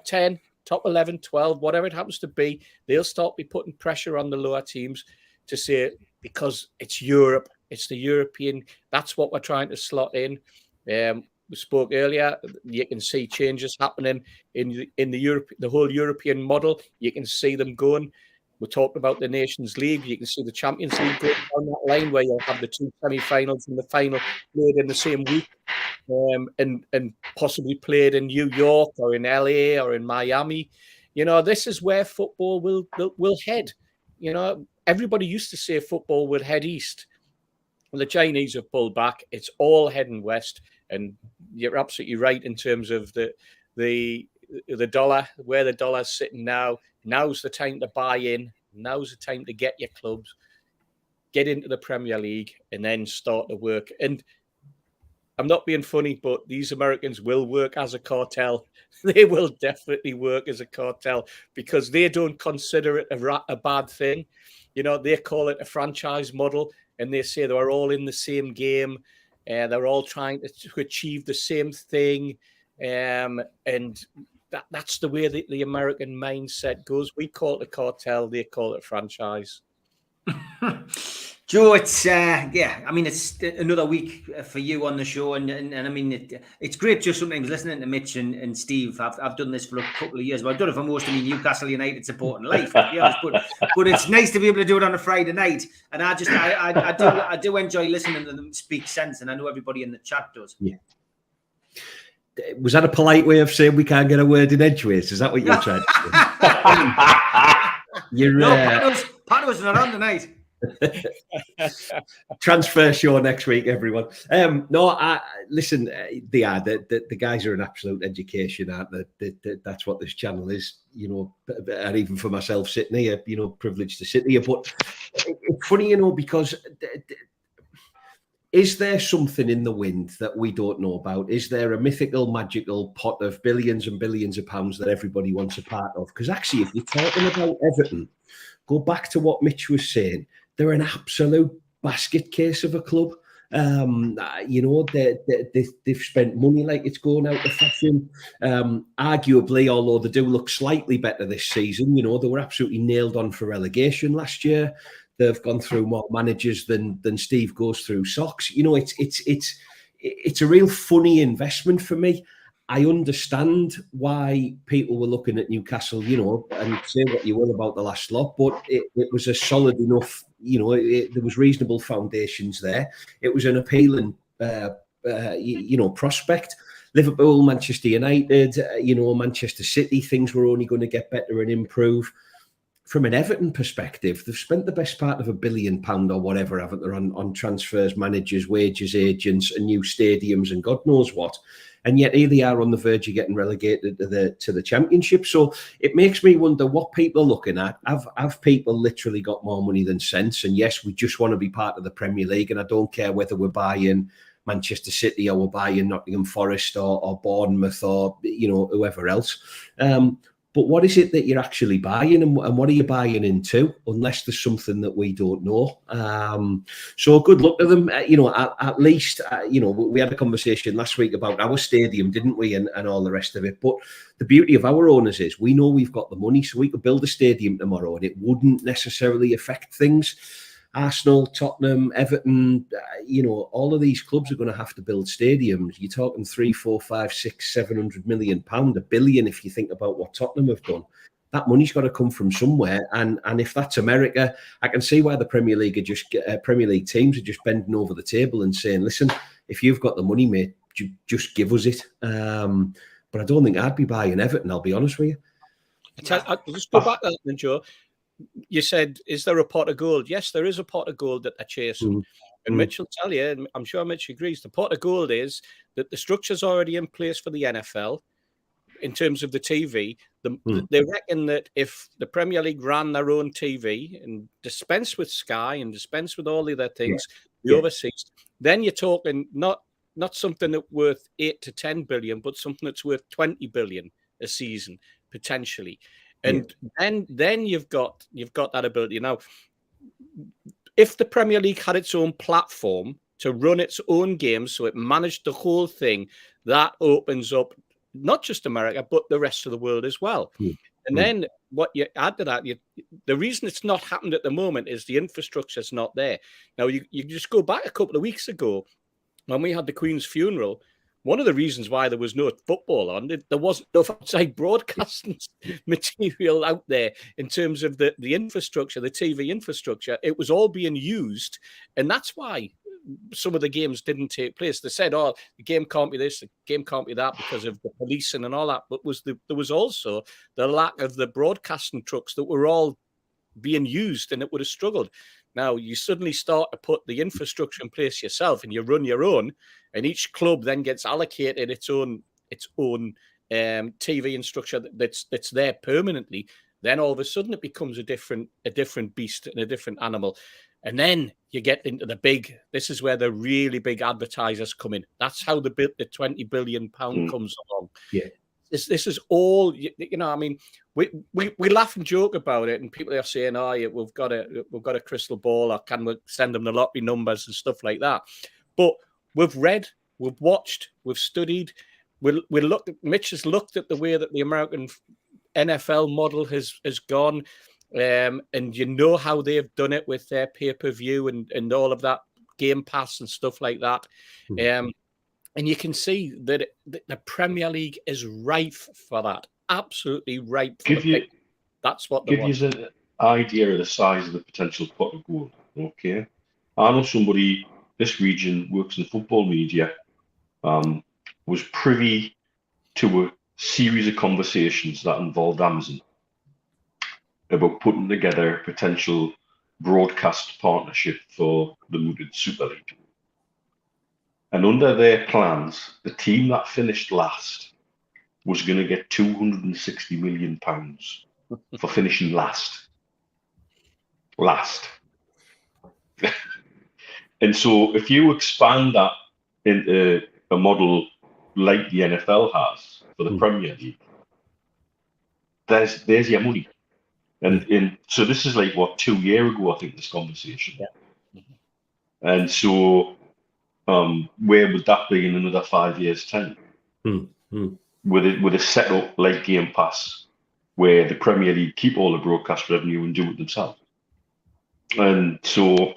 10, top 11, 12, whatever it happens to be, they'll start be putting pressure on the lower teams to say, because it's Europe, it's the European, that's what we're trying to slot in. We spoke earlier, you can see changes happening in the whole European model. You can see them going. We talked about the Nations League. You can see the Champions League going down that line where you'll have the two semi-finals and the final played in the same week, and possibly played in New York or in LA or in Miami. You know, this is where football will head. You know, everybody used to say football would head east. Well, the Chinese have pulled back. It's all heading west. And you're absolutely right in terms of the dollar, where the dollar's sitting now. Now's the time to buy in. Now's the time to get your clubs, get into the Premier League, and then start to work. And I'm not being funny, but these Americans will work as a cartel. They will definitely work as a cartel because they don't consider it a bad thing. You know, they call it a franchise model, and they say they're all in the same game. They're all trying to achieve the same thing. And that's the way the American mindset goes. We call it a cartel. They call it a franchise. Joe, it's I mean, it's another week for you on the show, and I mean, it's great just sometimes listening to Mitch and Steve. I've done this for a couple of years, but I've done it for most of my Newcastle United support in life, to be honest. But it's nice to be able to do it on a Friday night, and I do enjoy listening to them speak sense, and I know everybody in the chat does. Yeah. Was that a polite way of saying we can't get a word in edgeways? Is that what you're trying to say? No, Panos are on tonight. Transfer show next week, everyone. Listen, the guys are an absolute education, aren't they? That's what this channel is, you know. And even for myself sitting here, you know, privileged to sit here. But it's funny, you know, because is there something in the wind that we don't know about? Is there a mythical, magical pot of billions and billions of pounds that everybody wants a part of? Because actually, if you're talking about Everton, go back to what Mitch was saying. They're an absolute basket case of a club. You know, they've spent money like it's going out of fashion. Arguably, although they do look slightly better this season, you know, they were absolutely nailed on for relegation last year. They've gone through more managers than Steve goes through socks. You know, it's a real funny investment for me. I understand why people were looking at Newcastle, you know, and say what you will about the last lot, but it was a solid enough, you know, there was reasonable foundations there. It was an appealing, you know, prospect. Liverpool, Manchester United, you know, Manchester City, things were only going to get better and improve. From an Everton perspective, they've spent the best part of £1 billion or whatever, haven't they, on transfers, managers, wages, agents, and new stadiums, and God knows what. And yet here they are on the verge of getting relegated to the Championship. So it makes me wonder what people are looking at. Have people literally got more money than sense? And yes, we just want to be part of the Premier League, and I don't care whether we're buying Manchester City or we're buying Nottingham Forest or Bournemouth or, you know, whoever else. But what is it that you're actually buying, and what are you buying into, unless there's something that we don't know? So good luck to them. You know, at least, you know, we had a conversation last week about our stadium, didn't we, and all the rest of it. But the beauty of our owners is we know we've got the money, so we could build a stadium tomorrow and it wouldn't necessarily affect things. Arsenal, Tottenham, Everton, you know, all of these clubs are going to have to build stadiums. You're talking 3, 4, 5, 6, 700 million pounds, £1 billion if you think about what Tottenham have done. That money's got to come from somewhere, and if that's America, I can see why the Premier League teams are just bending over the table and saying, "Listen, if you've got the money, mate, just give us it." But I don't think I'd be buying Everton. I'll be honest with you. I'll just go back to that, Joe. You said, is there a pot of gold? Yes, there is a pot of gold that they're chasing. And Mitch will tell you, and I'm sure Mitch agrees, the pot of gold is that the structure's already in place for the NFL in terms of the TV. They reckon that if the Premier League ran their own TV and dispensed with Sky and dispensed with all the other things, the overseas, then you're talking not not something that's worth 8 to 10 billion, but something that's worth 20 billion a season potentially. And then you've got that ability. Now, if the Premier League had its own platform to run its own games, so it managed the whole thing, that opens up not just America, but the rest of the world as well. And then what you add to that, the reason it's not happened at the moment is the infrastructure is not there. Now, you just go back a couple of weeks ago when we had the Queen's funeral. One of the reasons why there was no football on, there wasn't enough outside broadcasting material out there in terms of the infrastructure, the TV infrastructure. It was all being used. And that's why some of the games didn't take place. They said, oh, the game can't be this, the game can't be that because of the policing and all that. But there was also the lack of the broadcasting trucks that were all being used, and it would have struggled. Now, you suddenly start to put the infrastructure in place yourself and you run your own, and each club then gets allocated its own TV infrastructure that's there permanently. Then all of a sudden it becomes a different beast and a different animal. And then you get into this is where the really big advertisers come in. That's how the 20 billion pound comes along. Yeah. This is all, I mean, we laugh and joke about it, and people are saying, oh, yeah, we've got a crystal ball, or can we send them the lottery numbers and stuff like that. But we've read, we've watched, we've studied, Mitch has looked at the way that the American NFL model has gone, and you know how they've done it with their pay-per-view and all of that, Game Pass and stuff like that. And you can see that the Premier League is rife for that. Absolutely ripe for that's what they want. Give you an idea of the size of the potential pot of gold. Okay. I know somebody, this region, works in football media, was privy to a series of conversations that involved Amazon about putting together a potential broadcast partnership for the mooted Super League. And under their plans, the team that finished last was going to get £260 million for finishing last. And so if you expand that into a model like the NFL has for the Premier League, there's your money. And so this is like, 2 years ago, I think, this conversation. Yeah. And so where would that be in another 5 years' time? With a setup like Game Pass, where the Premier League keep all the broadcast revenue and do it themselves. And so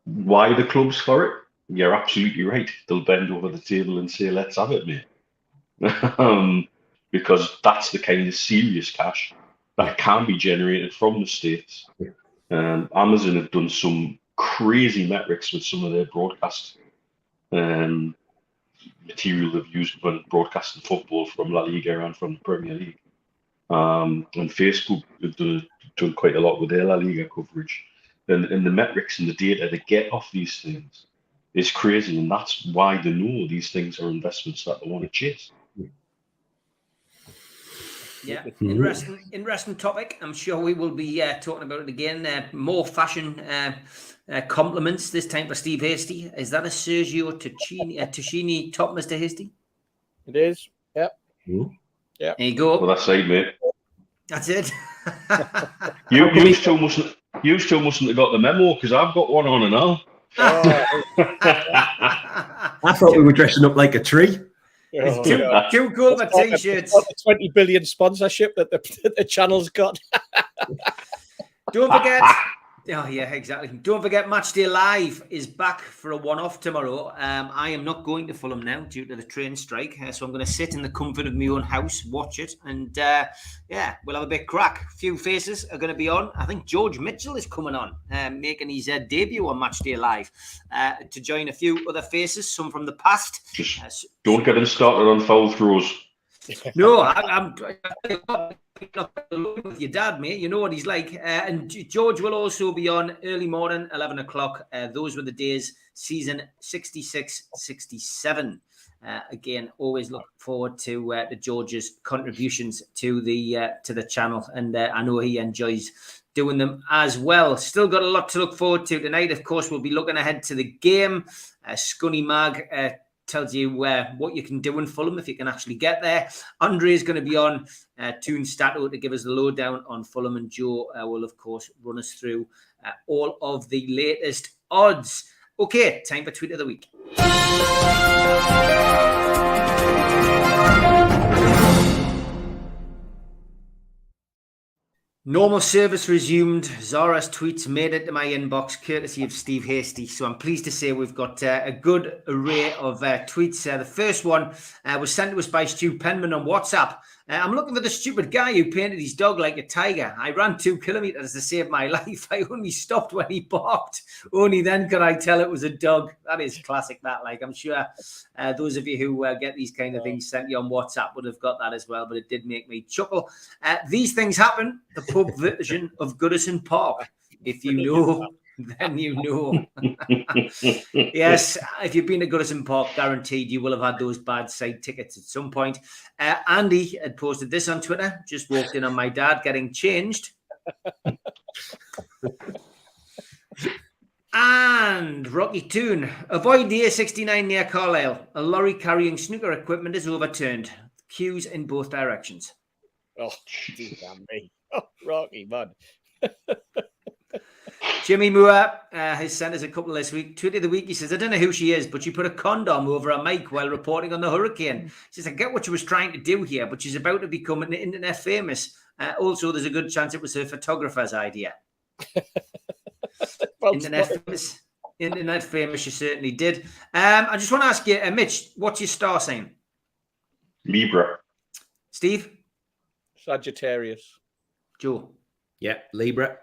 why the clubs for it? You're absolutely right. They'll bend over the table and say, let's have it, mate. Because that's the kind of serious cash that can be generated from the States. Amazon have done some crazy metrics with some of their broadcast material they've used when broadcasting football from La Liga and from the Premier League. And Facebook have done quite a lot with their La Liga coverage. And the metrics and the data they get off these things is crazy. And that's why they know these things are investments that they want to chase. Yeah, interesting topic. I'm sure we will be talking about it again. More fashion compliments this time for Steve Hasty. Is that a Sergio Tacchini top, Mr. Hasty? It is. Yep. There you go. Well, that's it, mate. That's it. You still mustn't have got the memo, because I've got one on and all. I thought we were dressing up like a tree. It's too cool for t-shirts. The 20 billion sponsorship that the channel's got. Don't forget. Oh, yeah, exactly. Don't forget, Matchday Live is back for a one-off tomorrow. I am not going to Fulham now due to the train strike, so I'm going to sit in the comfort of my own house, watch it, and we'll have a bit crack. A few faces are going to be on. I think George Mitchell is coming on, making his debut on Matchday Live to join a few other faces, some from the past. Just don't get him started on foul throws. No, I'm not with your dad, mate. You know what he's like. And George will also be on early morning, 11 o'clock. Those were the days, season 66-67. Again, always look forward to George's contributions to the channel, and I know he enjoys doing them as well. Still got a lot to look forward to tonight. Of course, we'll be looking ahead to the game. Scunny Mag tells you what you can do in Fulham if you can actually get there. Andre is going to be on Toon Stato to give us the lowdown on Fulham, and Joe will, of course, run us through all of the latest odds. Okay, time for Tweet of the Week. Normal service resumed. Zara's tweets made it to my inbox, courtesy of Steve Hasty. So I'm pleased to say we've got a good array of tweets. The first one was sent to us by Stu Penman on WhatsApp. I'm looking for the stupid guy who painted his dog like a tiger. I ran 2 kilometers to save my life. I only stopped when he barked. Only then could I tell it was a dog. That is classic, that. Like, I'm sure those of you who get these kind of things sent you on WhatsApp would have got that as well, but it did make me chuckle. These things happen. The pub version of Goodison Park. If you know, then you know. Yes, if you've been to Goodison Park, guaranteed you will have had those bad side tickets at some point. Andy had posted this on Twitter. Just walked in on my dad getting changed. And Rocky Toon. Avoid the A69 near Carlisle. A lorry carrying snooker equipment is overturned. Queues in both directions. Oh, damn me. Oh, Rocky, man. Jimmy Moore has sent us a couple this week. Tweet of the week, he says, I don't know who she is, but she put a condom over a mic while reporting on the hurricane. He says, I get what she was trying to do here, but she's about to become an internet famous. Also, there's a good chance it was her photographer's idea. Well, Internet famous, she certainly did. I just want to ask you, Mitch, what's your star sign? Libra. Steve? Sagittarius. Joe? Yeah, Libra.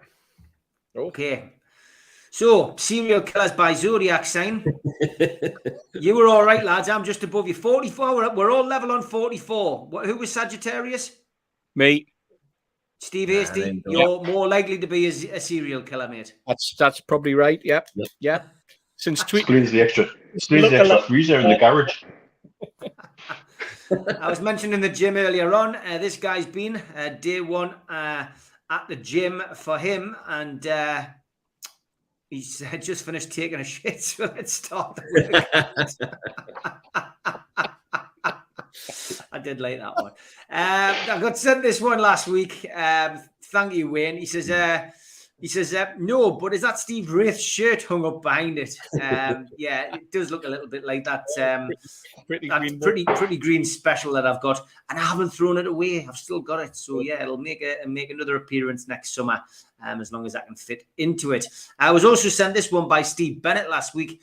Okay. So, serial killers by zodiac sign. You were all right, lads. I'm just above you. 44. We're all level on 44. Who was Sagittarius? Me. Steve Hasty. You're more likely to be a serial killer, mate. That's probably right. Yep. Yeah. Since tweet. Squeeze the extra freezer in the garage. I was mentioning the gym earlier on. This guy's been day one at the gym for him, and he's just finished taking a shit, so let's start the work. I did like that one. I got sent this one last week. Thank you, Wayne. He says, no, but is that Steve Wraith's shirt hung up behind it? Yeah, it does look a little bit like that. Pretty green special that I've got, and I haven't thrown it away. I've still got it, so yeah, it'll make another appearance next summer, as long as I can fit into it. I was also sent this one by Steve Bennett last week.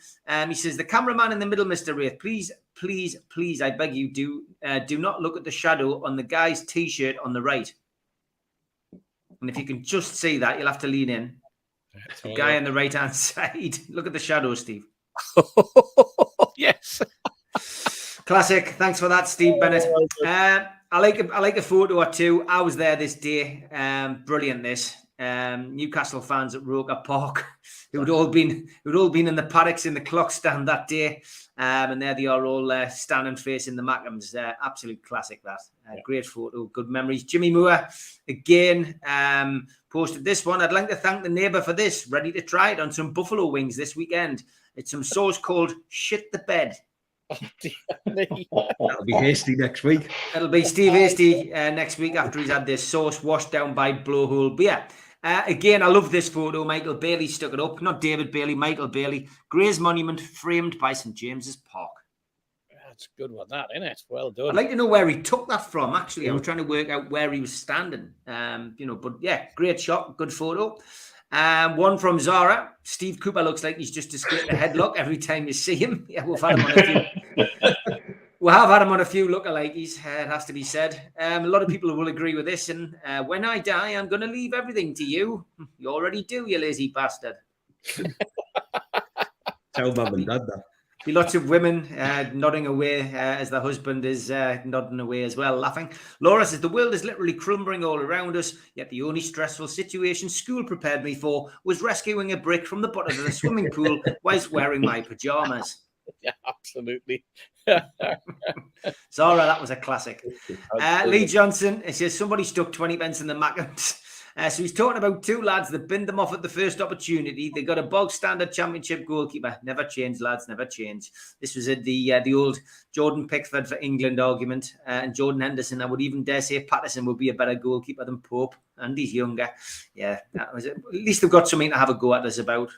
He says, the cameraman in the middle, Mr. Wraith, please, I beg you, do not look at the shadow on the guy's t-shirt on the right. And if you can just see that, you'll have to lean in. The guy on the right-hand side. Look at the shadow, Steve. Yes. Classic. Thanks for that, Steve Bennett. I like a photo or two. I was there this day. Brilliant, this. Newcastle fans at Roker Park who'd all been in the paddocks in the clock stand that day. And there they are all standing facing the Mackhams. Absolute classic, that. Great photo, good memories. Jimmy Moore, again, posted this one. I'd like to thank the neighbour for this. Ready to try it on some buffalo wings this weekend. It's some sauce called Shit the Bed. That'll be Hasty next week. It'll be Steve Hasty next week after he's had this sauce washed down by blowhole beer. Again, I love this photo. Michael Bailey stuck it up. Not David Bailey, Michael Bailey. Gray's monument framed by St. James's Park. That's a good one, that, isn't it? Well done. I'd like to know where he took that from, actually. I was trying to work out where he was standing. But yeah, great shot, good photo. One from Zara. Steve Cooper looks like he's just displayed a headlock every time you see him. Yeah, we've had him on a few. We have had him on a few lookalikes, it has to be said. A lot of people will agree with this. And when I die, I'm going to leave everything to you. You already do, you lazy bastard. Tell mum and dad that. Be lots of women nodding away as the husband is nodding away as well, laughing. Laura says, the world is literally crumbling all around us, yet the only stressful situation school prepared me for was rescuing a brick from the bottom of the swimming pool whilst wearing my pajamas. Yeah, absolutely. Zara, that was a classic. Lee Johnson, it says, somebody stuck 20 pence in the Mackhams So he's talking about two lads that binned them off at the first opportunity. They got a bog standard championship goalkeeper. Never change, lads, never change. This was at the old Jordan Pickford for England argument. And Jordan Henderson, I would even dare say Patterson would be a better goalkeeper than Pope. And he's younger. Yeah, that was it. At least they've got something to have a go at us about,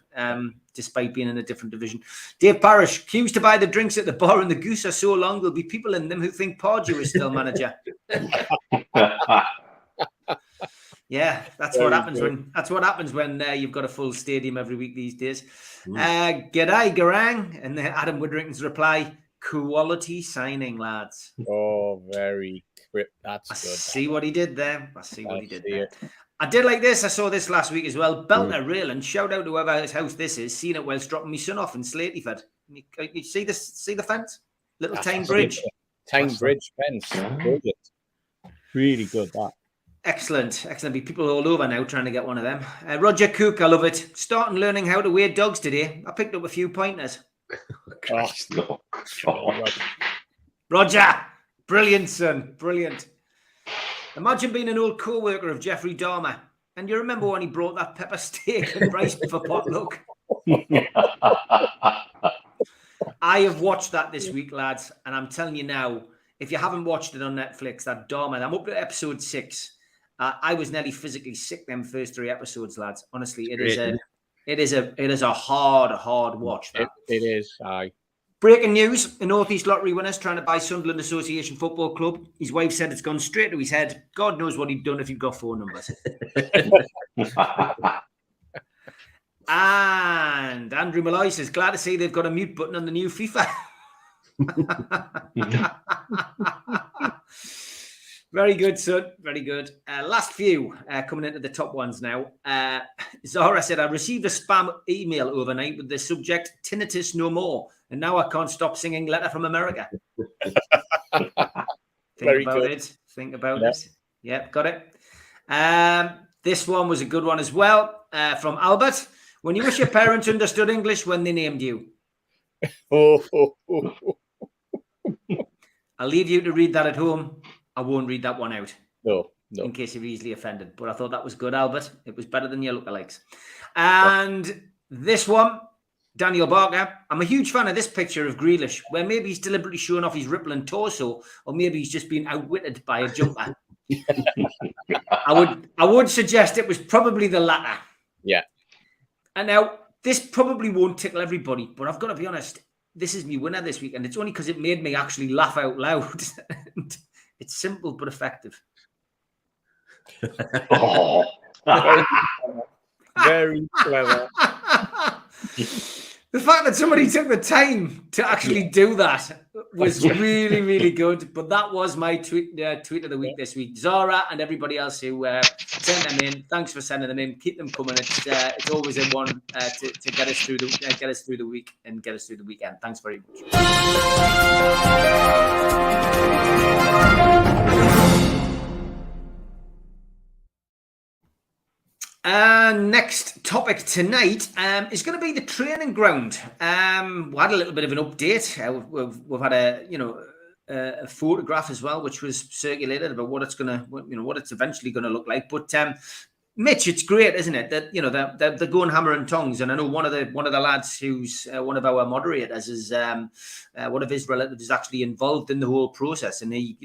despite being in a different division. Dave Parrish, queues to buy the drinks at the bar and the goose are so long, there'll be people in them who think Pardew is still manager. Yeah, that's what happens when you've got a full stadium every week these days. G'day, Garang, and Adam Witherington's reply: quality signing, lads. Oh, very quick. That's good. I see what he did there. I did like this. I saw this last week as well. Belter railing. Shout out to whoever's house this is. Seen it whilst dropping my son off in Slateyford. You see this? See the fence? Little Tyne Bridge. Tyne Bridge fence. Brilliant. Really good, that. Excellent. Be people all over now trying to get one of them. Roger Cook, I love it. Starting learning how to weigh dogs today. I picked up a few pointers. Roger, brilliant, son. Brilliant. Imagine being an old co-worker of Jeffrey Dahmer. And you remember when he brought that pepper steak and rice for potluck? I have watched that this week, lads. And I'm telling you now, if you haven't watched it on Netflix, that Dahmer, I'm up to episode 6. I was nearly physically sick them first 3 episodes, lads. Honestly, it is a hard watch. That. It is. Aye. Breaking news: a North East Lottery winner's trying to buy Sunderland Association Football Club. His wife said it's gone straight to his head. God knows what he'd done if he'd got 4 numbers. And Andrew Malloy says, glad to see they've got a mute button on the new FIFA. Very good, son. Very good. Last few coming into the top ones now. Zara said, I received a spam email overnight with the subject, tinnitus no more. And now I can't stop singing Letter from America. Think about it. Yep, got it. This one was a good one as well. From Albert. When you wish your parents understood English when they named you. I'll leave you to read that at home. I won't read that one out. No. In case you're easily offended. But I thought that was good, Albert. It was better than your lookalikes. And this one, Daniel Barker. I'm a huge fan of this picture of Grealish, where maybe he's deliberately showing off his rippling torso, or maybe he's just been outwitted by a jumper. I would suggest it was probably the latter. Yeah. And now, this probably won't tickle everybody, but I've got to be honest, this is my winner this week, and it's only because it made me actually laugh out loud. It's simple but effective. Oh. Very clever. The fact that somebody took the time to actually do that was really, really good. But that was my tweet of the week this week. Zara and everybody else who sent them in, thanks for sending them in. Keep them coming. It's always a one to get us through the week and get us through the weekend. Thanks very much. Next topic tonight is going to be the training ground. We had a little bit of an update. We've had a photograph as well, which was circulated about what it's eventually going to look like. But Mitch, it's great, isn't it? That they're going hammer and tongs. And I know one of the lads who's one of our moderators is one of his relatives is actually involved in the whole process, and he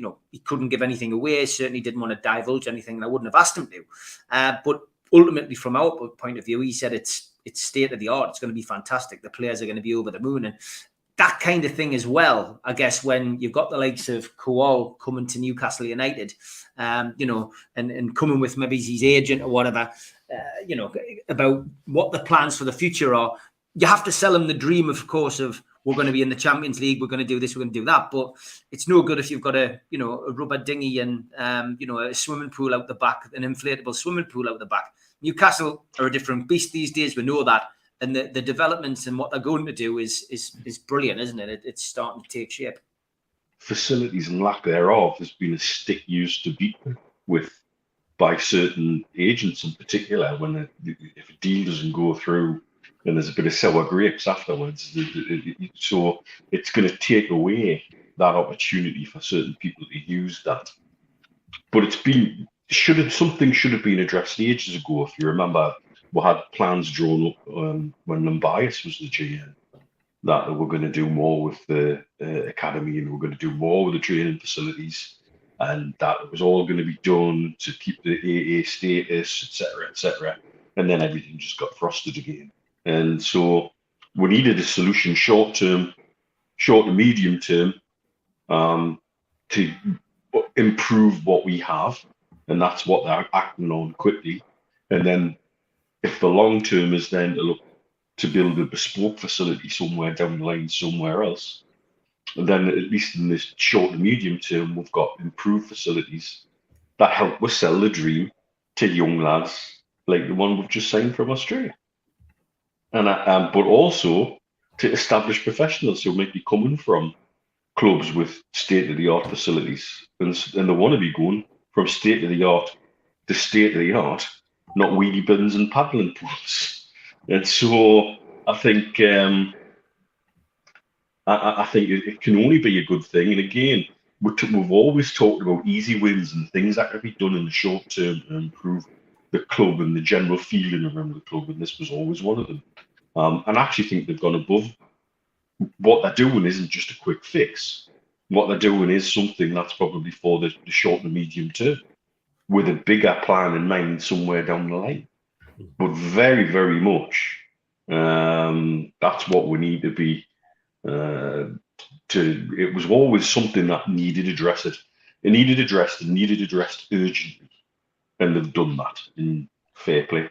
couldn't give anything away. Certainly didn't want to divulge anything, and I wouldn't have asked him to. But ultimately, from our point of view, he said it's state of the art. It's going to be fantastic. The players are going to be over the moon, and that kind of thing as well. I guess when you've got the likes of Kuol coming to Newcastle United, and coming with maybe his agent or whatever, about what the plans for the future are. You have to sell him the dream, of course, of we're going to be in the Champions League, we're going to do this, we're going to do that. But it's no good if you've got a rubber dinghy and a swimming pool out the back, an inflatable swimming pool out the back. Newcastle are a different beast these days. We know that, and the developments and what they're going to do is brilliant, isn't it? It's starting to take shape. Facilities and lack thereof has been a stick used to beat with by certain agents in particular. If a deal doesn't go through, then there's a bit of sour grapes afterwards. So it's going to take away that opportunity for certain people to use that. But it's been something should have been addressed ages ago. If you remember, we had plans drawn up when Lumbias was the GM that they were going to do more with the academy, and we're going to do more with the training facilities, and that it was all going to be done to keep the AA status, etc., etc. And then everything just got frosted again. And so we needed a solution short to medium term to improve what we have, and that's what they're acting on quickly. And then if the long term is then to look to build a bespoke facility somewhere down the line somewhere else, and then at least in this short to medium term, we've got improved facilities that help us sell the dream to young lads like the one we've just signed from Australia. And but also to establish professionals who might be coming from clubs with state-of-the-art facilities, and they want to be going from state-of-the-art to state-of-the-art, not wheelie bins and paddling pools. And so I think I think it can only be a good thing. And again, we've always talked about easy wins and things that can be done in the short term to improve the club and the general feeling around the club, and this was always one of them. And I actually think they've gone above. What they're doing isn't just a quick fix. What they're doing is something that's probably for the short and medium term, with a bigger plan in mind somewhere down the line. But very, very much, that's what we need to be. It was always something that needed addressed. It needed addressed and needed addressed urgently, and they've done that in fair play.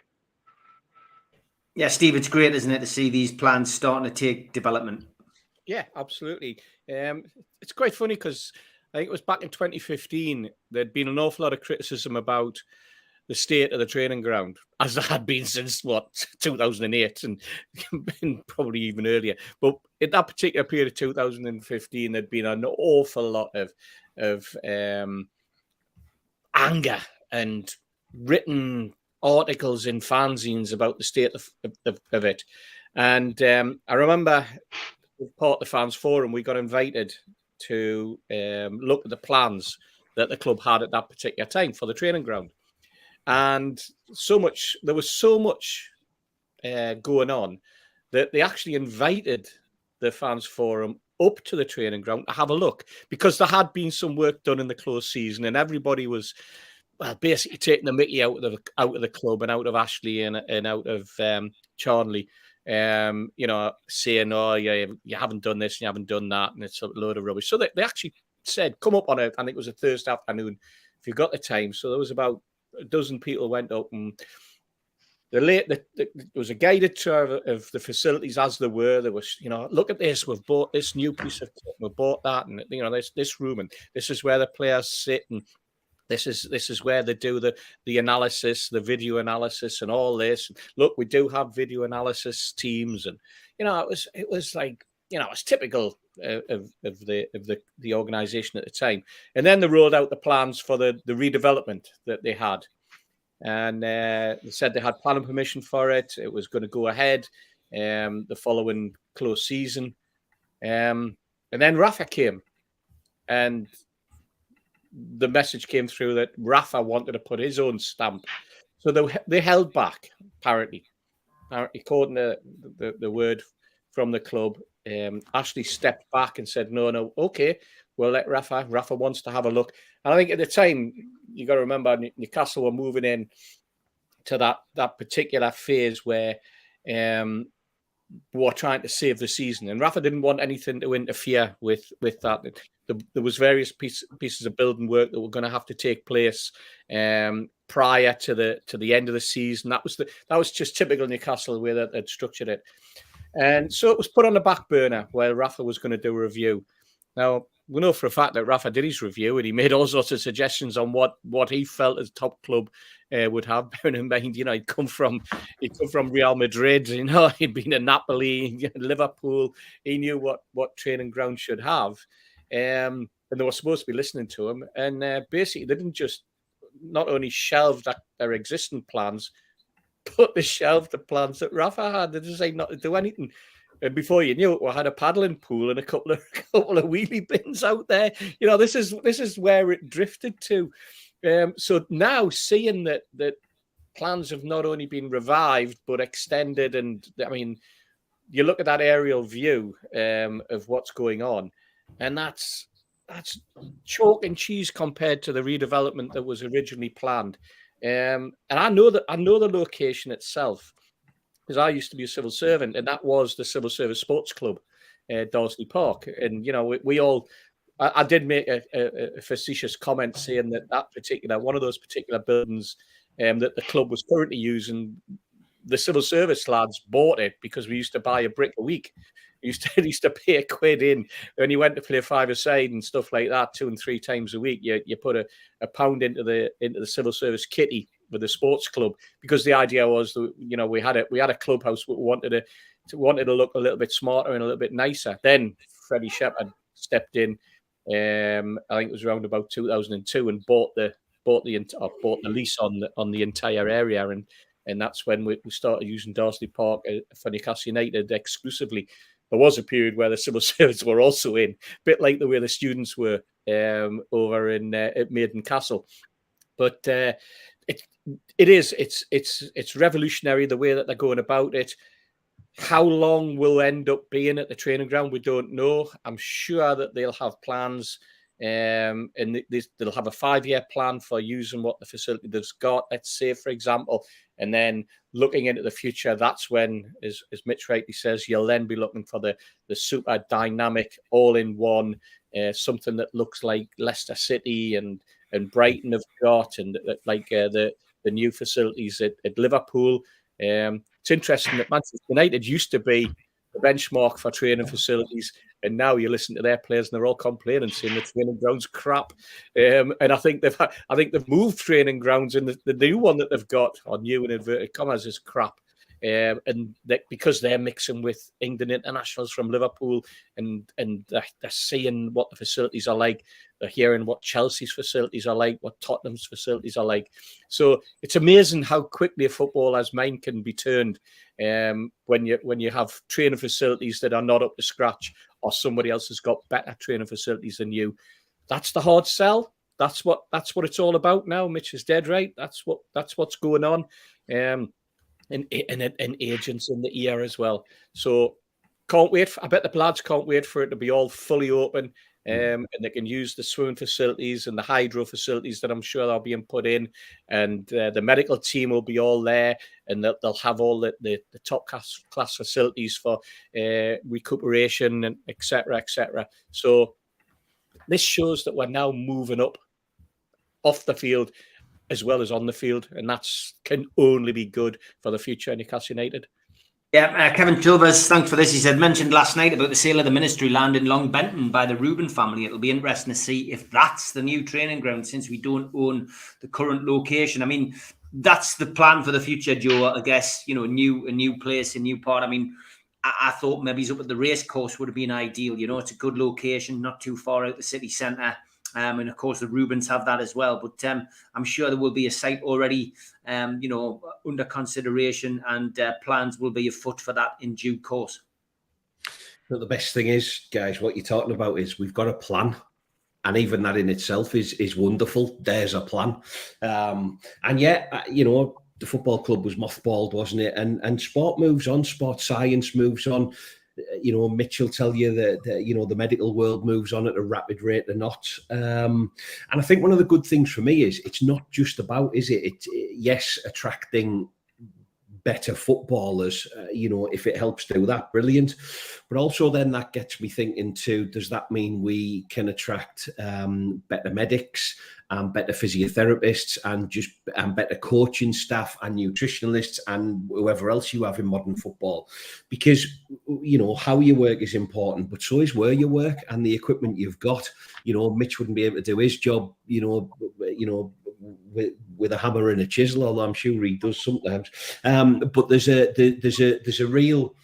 Yeah, Steve, it's great, isn't it, to see these plans starting to take development? Yeah, absolutely. It's quite funny because I think it was back in 2015, there'd been an awful lot of criticism about the state of the training ground, as there had been since, 2008 and probably even earlier. But in that particular period of 2015, there'd been an awful lot of anger and written articles in fanzines about the state of it. And I remember as part of the fans forum, we got invited to look at the plans that the club had at that particular time for the training ground. And there was so much going on that they actually invited the fans forum up to the training ground to have a look, because there had been some work done in the closed season, and everybody was basically taking the mickey out of the club and out of Ashley and out of Charnley, saying, "Oh, yeah, you haven't done this, and you haven't done that," and it's a load of rubbish. So they actually said, "Come up on it." I think it was a Thursday afternoon, if you got the time. So there was about a dozen people went up, and there was a guided tour of the facilities as there were. There was, look at this, we've bought this new piece of kit, we've bought that, and this room, and this is where the players sit, and this is where they do the analysis, the video analysis, and all this. Look, we do have video analysis teams, and it was like, it's typical of the organisation at the time. And then they rolled out the plans for the redevelopment that they had, and they said they had planning permission for it. It was going to go ahead the following close season, and then Rafa came, and the message came through that Rafa wanted to put his own stamp, so they held back. Apparently, according to the word from the club, Ashley stepped back and said, "No, okay, we'll let Rafa. Rafa wants to have a look." And I think at the time, you got to remember, Newcastle were moving in to that particular phase where were trying to save the season, and Rafa didn't want anything to interfere with that. There was various pieces of building work that were going to have to take place prior to the end of the season. That was just typical Newcastle, the way that they'd structured it. And so it was put on the back burner while Rafa was going to do a review. Now, we know for a fact that Rafa did his review, and he made all sorts of suggestions on what he felt as top club would have. Bearing in mind, he'd come from Real Madrid, he'd been in Napoli, Liverpool. He knew what training ground should have. And they were supposed to be listening to him. And basically, they didn't just not only shelve their existing plans, but they shelved the plans that Rafa had. They decided not to do anything. And before you knew it, we had a paddling pool and a couple of wheelie bins out there. This is where it drifted to. So now seeing that plans have not only been revived but extended, and I mean, you look at that aerial view of what's going on, and that's chalk and cheese compared to the redevelopment that was originally planned. And I know the location itself, because I used to be a civil servant, and that was the Civil Service Sports Club, Dorsley Park. And you know, we all. I did make a facetious comment saying that particular one of those particular buildings that the club was currently using, the civil service lads bought it because we used to buy a brick a week. We used to pay £1 in when you went to play five-a-side and stuff like that 2 and 3 times a week. You put a pound into the civil service kitty with the sports club, because the idea was that, you know, we had a clubhouse we wanted to look a little bit smarter and a little bit nicer. Then Freddie Shepherd stepped in. I think it was around about 2002, and bought the lease on the entire area, and that's when we started using Dorsley Park for Newcastle United exclusively. There was a period where the civil service were also in, a bit like the way the students were over in at Maiden Castle. But it's revolutionary the way that they're going about it. How long we'll end up being at the training ground, we don't know. I'm sure that they'll have plans, and they'll have a 5-year plan for using what the facility they've got, let's say, for example. And then looking into the future, that's when, as Mitch rightly says, you'll then be looking for the super dynamic, all-in-one, something that looks like Leicester City and Brighton have got, and like the new facilities at Liverpool. It's interesting that Manchester United used to be the benchmark for training facilities, and now you listen to their players and they're all complaining, saying the training ground's crap. And I think they've moved training grounds, and the new one that they've got, or new in inverted commas, is crap. And because they're mixing with England internationals from Liverpool, and they're seeing what the facilities are like, they're hearing what Chelsea's facilities are like, what Tottenham's facilities are like. So it's amazing how quickly a footballer's mind can be turned when you have training facilities that are not up to scratch, or somebody else has got better training facilities than you. That's the hard sell. That's what it's all about now. Mitch is dead right. That's what's going on. And agents in the ear as well. So can't wait. I bet the lads can't wait for it to be all fully open, and they can use the swimming facilities and the hydro facilities that I'm sure are being put in, and the medical team will be all there, and they'll have all the top class facilities for recuperation and etc. etc. So this shows that we're now moving up off the field as well as on the field, and that's can only be good for the future of Newcastle United. Yeah, Kevin Chilvers, thanks for this. He said, mentioned last night about the sale of the ministry land in Long Benton by the Reuben family. It'll be interesting to see if that's the new training ground, since we don't own the current location. I mean, that's the plan for the future, Joe. I guess, you know, a new place, a new part. I mean, I thought maybe he's up at the race course would have been ideal. You know, it's a good location, not too far out the city centre. And of course, the Reubens have that as well. But I'm sure there will be a site already, under consideration, and plans will be afoot for that in due course. But the best thing is, guys, what you're talking about is we've got a plan. And even that in itself is wonderful. There's a plan. And yet, the football club was mothballed, wasn't it? And sport moves on. Sport science moves on. Mitch will tell you that the medical world moves on at a rapid rate or not. And I think one of the good things for me is it's not just about, is it? Yes, attracting better footballers, if it helps do that, brilliant. But also then that gets me thinking too, does that mean we can attract better medics and better physiotherapists and better coaching staff and nutritionalists and whoever else you have in modern football? Because, how you work is important, but so is where you work and the equipment you've got. Mitch wouldn't be able to do his job, with a hammer and a chisel, although I'm sure he does sometimes. But there's a real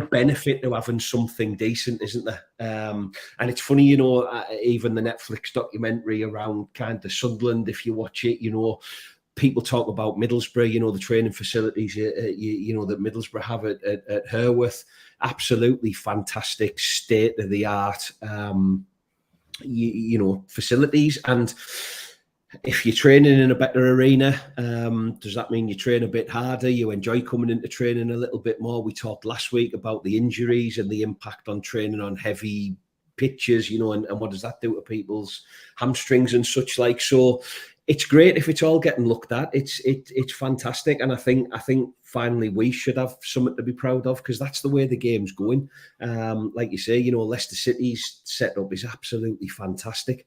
benefit to having something decent, isn't there? And it's funny, even the Netflix documentary around kind of Sunderland, if you watch it, people talk about Middlesbrough, the training facilities, that Middlesbrough have at Herworth. Absolutely fantastic, state of the art, facilities. And if you're training in a better arena, does that mean you train a bit harder? You enjoy coming into training a little bit more? We talked last week about the injuries and the impact on training on heavy pitches, you know, and what does that do to people's hamstrings and such like. So it's great if it's all getting looked at. It's fantastic, and I think finally we should have something to be proud of, because that's the way the game's going. Like you say, you know, Leicester City's setup is absolutely fantastic,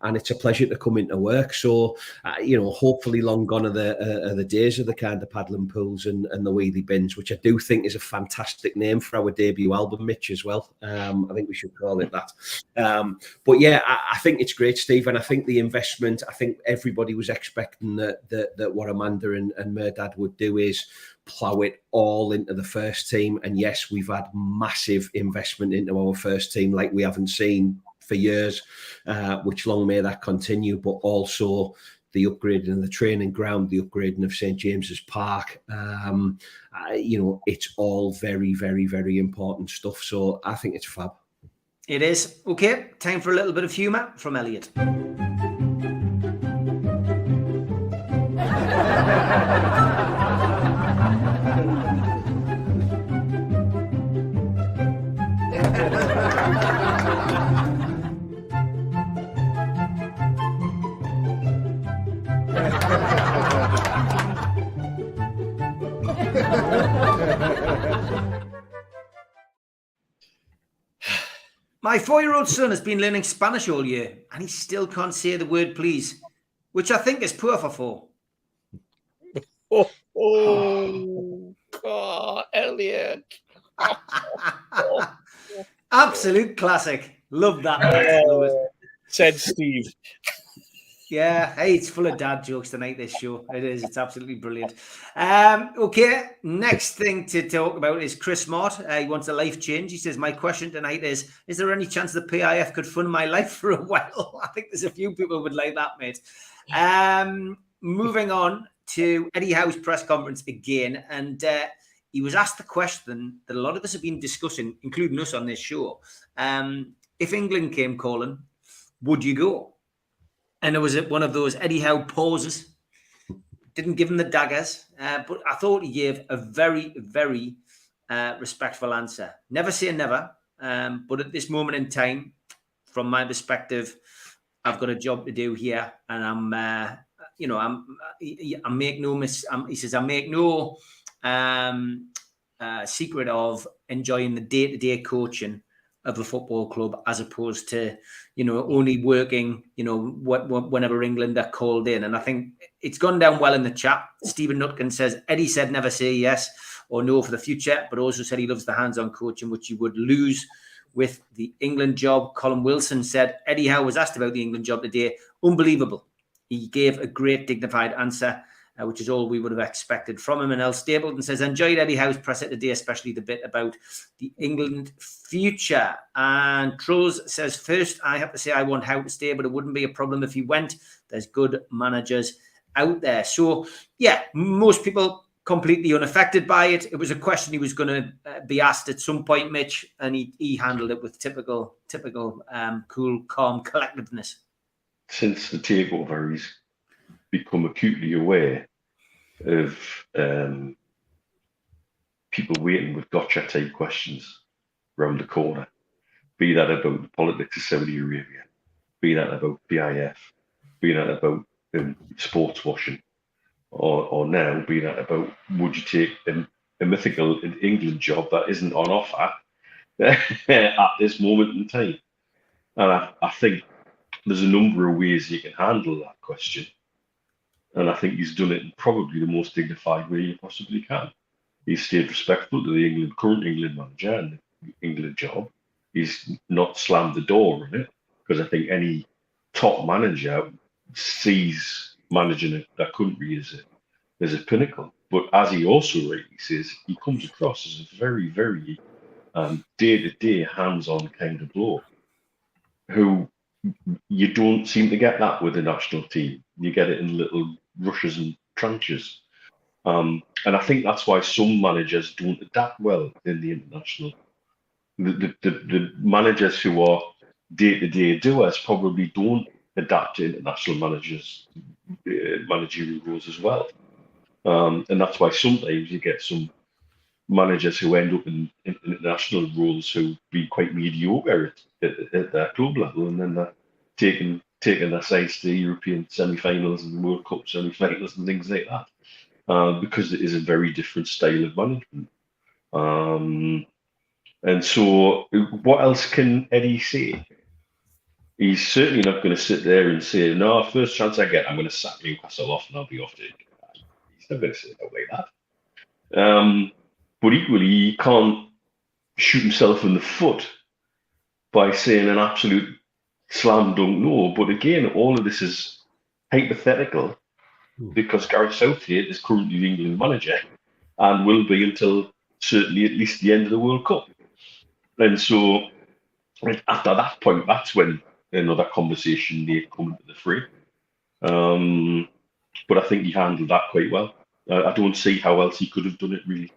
and it's a pleasure to come into work. So, you know, hopefully long gone are the days of the kind of paddling pools and the wheelie bins, which I do think is a fantastic name for our debut album, Mitch, as well. I think we should call it that. But yeah, I think it's great, Steve, and I think the investment, I think everybody was expecting that what Amanda and Merdad would do is plough it all into the first team. And yes, we've had massive investment into our first team like we haven't seen for years, which long may that continue. But also the upgrading of the training ground, the upgrading of St. James's Park, you know, it's all very, very, very important stuff. So I think it's fab. It is. Okay, time for a little bit of humour from Elliot. My 4-year-old son has been learning Spanish all year, and he still can't say the word please, which I think is poor for 4. Oh, God, Elliot. Absolute classic. Love that. Said Steve. Yeah, hey, it's full of dad jokes tonight, this show. It is. It's absolutely brilliant. Okay, next thing to talk about is Chris Mott. He wants a life change. He says, my question tonight is there any chance the PIF could fund my life for a while? I think there's a few people who would like that, mate. Moving on to Eddie Howe's press conference again, and he was asked the question that a lot of us have been discussing, including us on this show. If England came calling, would you go? And it was one of those Eddie Howe pauses. Didn't give him the daggers, but I thought he gave a very, very respectful answer. Never say never, but at this moment in time, from my perspective, I've got a job to do here, and I make no he says I make no secret of enjoying the day-to-day coaching of a football club, as opposed to, you know, only working, you know, whenever England are called in. And I think it's gone down well in the chat. Stephen Nutkin says, Eddie said never say yes or no for the future, but also said he loves the hands-on coaching, which he would lose with the England job. Colin Wilson said, Eddie Howe was asked about the England job today. Unbelievable. He gave a great dignified answer, which is all we would have expected from him. And El Stapleton says, enjoyed Eddie Howe's presser today, especially the bit about the England future. And Troz says, first, I have to say I want Howe to stay, but it wouldn't be a problem if he went. There's good managers out there. So, yeah, most people completely unaffected by it. It was a question he was going to be asked at some point, Mitch, and he handled it with typical cool, calm collectedness. Since the takeover, he's become acutely aware of people waiting with gotcha type questions around the corner, be that about the politics of Saudi Arabia, be that about PIF, be that about sports washing, or now be that about would you take a mythical England job that isn't on offer at this moment in time. And I think there's a number of ways you can handle that question. And I think he's done it in probably the most dignified way you possibly can. He's stayed respectful to the current England manager and the England job. He's not slammed the door on it, because I think any top manager sees managing that country as a pinnacle. But as he also rightly says, he comes across as a very, very day-to-day, hands-on kind of bloke who you don't seem to get that with the national team. You get it in little rushes and tranches. And I think that's why some managers don't adapt well in the international. The managers who are day-to-day doers probably don't adapt to international managerial roles as well. And that's why sometimes you get some managers who end up in international roles who be quite mediocre at their club level, and then they're taking their sides to European semi-finals and World Cup semi-finals and things like that, because it is a very different style of management. And so what else can Eddie say? He's certainly not going to sit there and say, no, first chance I get, I'm going to sack Newcastle off and I'll be off to it. He's not going to say it out like that. But equally, he can't shoot himself in the foot by saying an absolute slam dunk no. But again, all of this is hypothetical because Gareth Southgate is currently the England manager and will be until certainly at least the end of the World Cup. And so after that point, that's when another conversation may come into the fray. But I think he handled that quite well. I don't see how else he could have done it, really.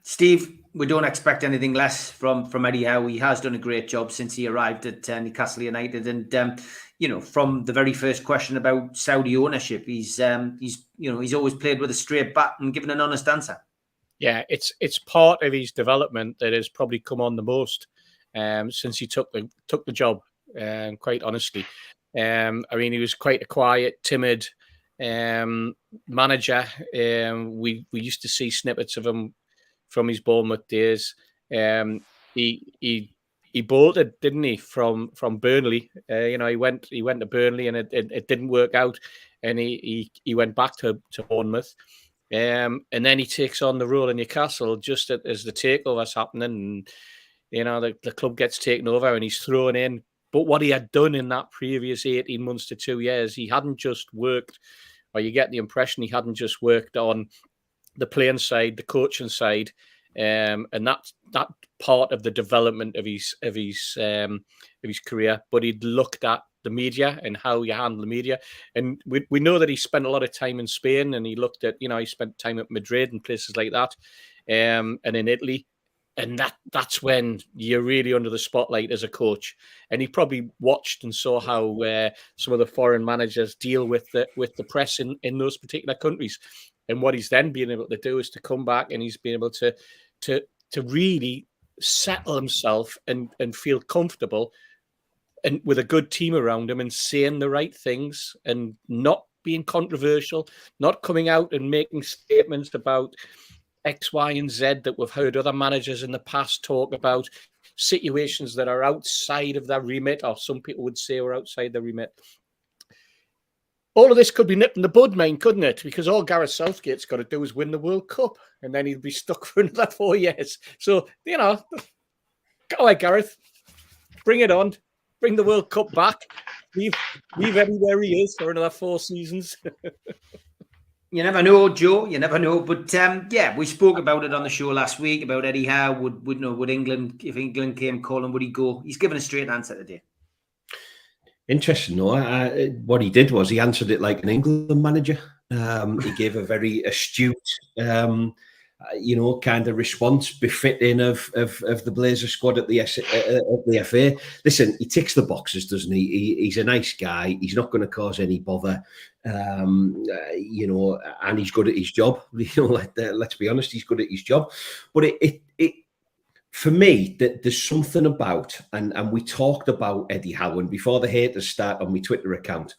Steve, we don't expect anything less from Eddie Howe. He has done a great job since he arrived at Newcastle United, and from the very first question about Saudi ownership, he's always played with a straight bat and given an honest answer. Yeah, it's part of his development that has probably come on the most since he took the job. Quite honestly, he was quite a quiet, timid manager. We used to see snippets of him from his Bournemouth days. He bolted, didn't he, from Burnley? He went to Burnley and it didn't work out, and he went back to Bournemouth. And then he takes on the role in Newcastle just as the takeover's happening, and the club gets taken over and he's thrown in. But what he had done in that previous 18 months to 2 years, he hadn't just worked, or you get the impression he hadn't just worked on the playing side, the coaching side, and that part of the development of his career. But he'd looked at the media and how you handle the media, and we know that he spent a lot of time in Spain, and he looked at he spent time at Madrid and places like that, and in Italy, and that's when you're really under the spotlight as a coach. And he probably watched and saw how some of the foreign managers deal with the press in those particular countries. And what he's then been able to do is to come back, and he's been able to really settle himself and feel comfortable, and with a good team around him, and saying the right things and not being controversial, not coming out and making statements about X, Y, and Z that we've heard other managers in the past talk about, situations that are outside of their remit, or some people would say are outside their remit. All of this could be nipped in the bud, mate, couldn't it? Because all Gareth Southgate's got to do is win the World Cup, and then he'd be stuck for another 4 years. So, go ahead, Gareth. Bring it on. Bring the World Cup back. Leave Eddie where he is for another 4 seasons. You never know, Joe. You never know. But we spoke about it on the show last week about Eddie Howe. Would England, if England came calling, would he go? He's given a straight answer today. Interesting. No, what he did was he answered it like an England manager. He gave a very astute, kind of response befitting of the Blazer squad at the FA. Listen, he ticks the boxes, doesn't he? He's a nice guy. He's not going to cause any bother, and he's good at his job. Let's be honest, he's good at his job. But it for me, there's something about, and we talked about Eddie Howe before the haters start on my Twitter account.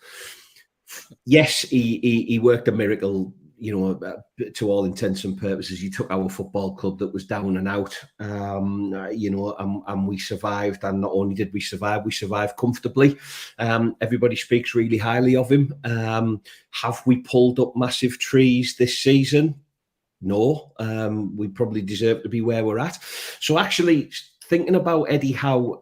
Yes, he worked a miracle, to all intents and purposes. He took our football club that was down and out, and we survived. And not only did we survive comfortably. Everybody speaks really highly of him. Have we pulled up massive trees this season? No, we probably deserve to be where we're at. So actually, thinking about Eddie Howe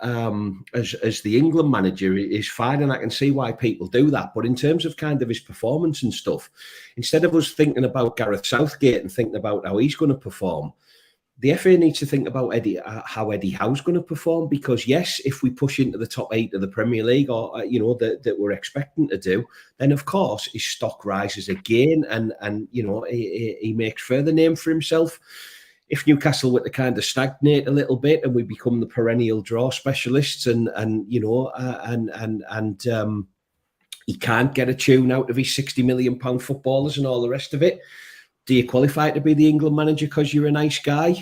as the England manager is fine, and I can see why people do that. But in terms of kind of his performance and stuff, instead of us thinking about Gareth Southgate and thinking about how he's going to perform, the FA needs to think about how Eddie Howe's going to perform. Because yes, if we push into the top 8 of the Premier League, or that we're expecting to do, then of course his stock rises again, and he makes further name for himself if Newcastle were to kind of stagnate a little bit and we become the perennial draw specialists, and he can't get a tune out of his £60 million footballers and all the rest of it, do you qualify to be the England manager because you're a nice guy?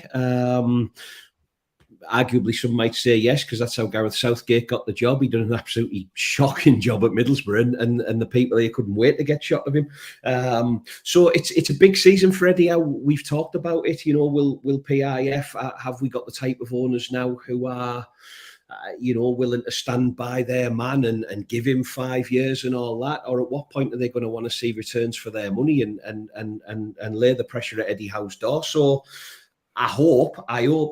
Arguably, some might say yes, because that's how Gareth Southgate got the job. He done an absolutely shocking job at Middlesbrough, and the people here couldn't wait to get shot of him. So it's a big season for Eddie Howe. We've talked about it. Will PIF have we got the type of owners now who are willing to stand by their man and give him 5 years and all that? Or at what point are they going to want to see returns for their money and lay the pressure at Eddie Howe's door? So I hope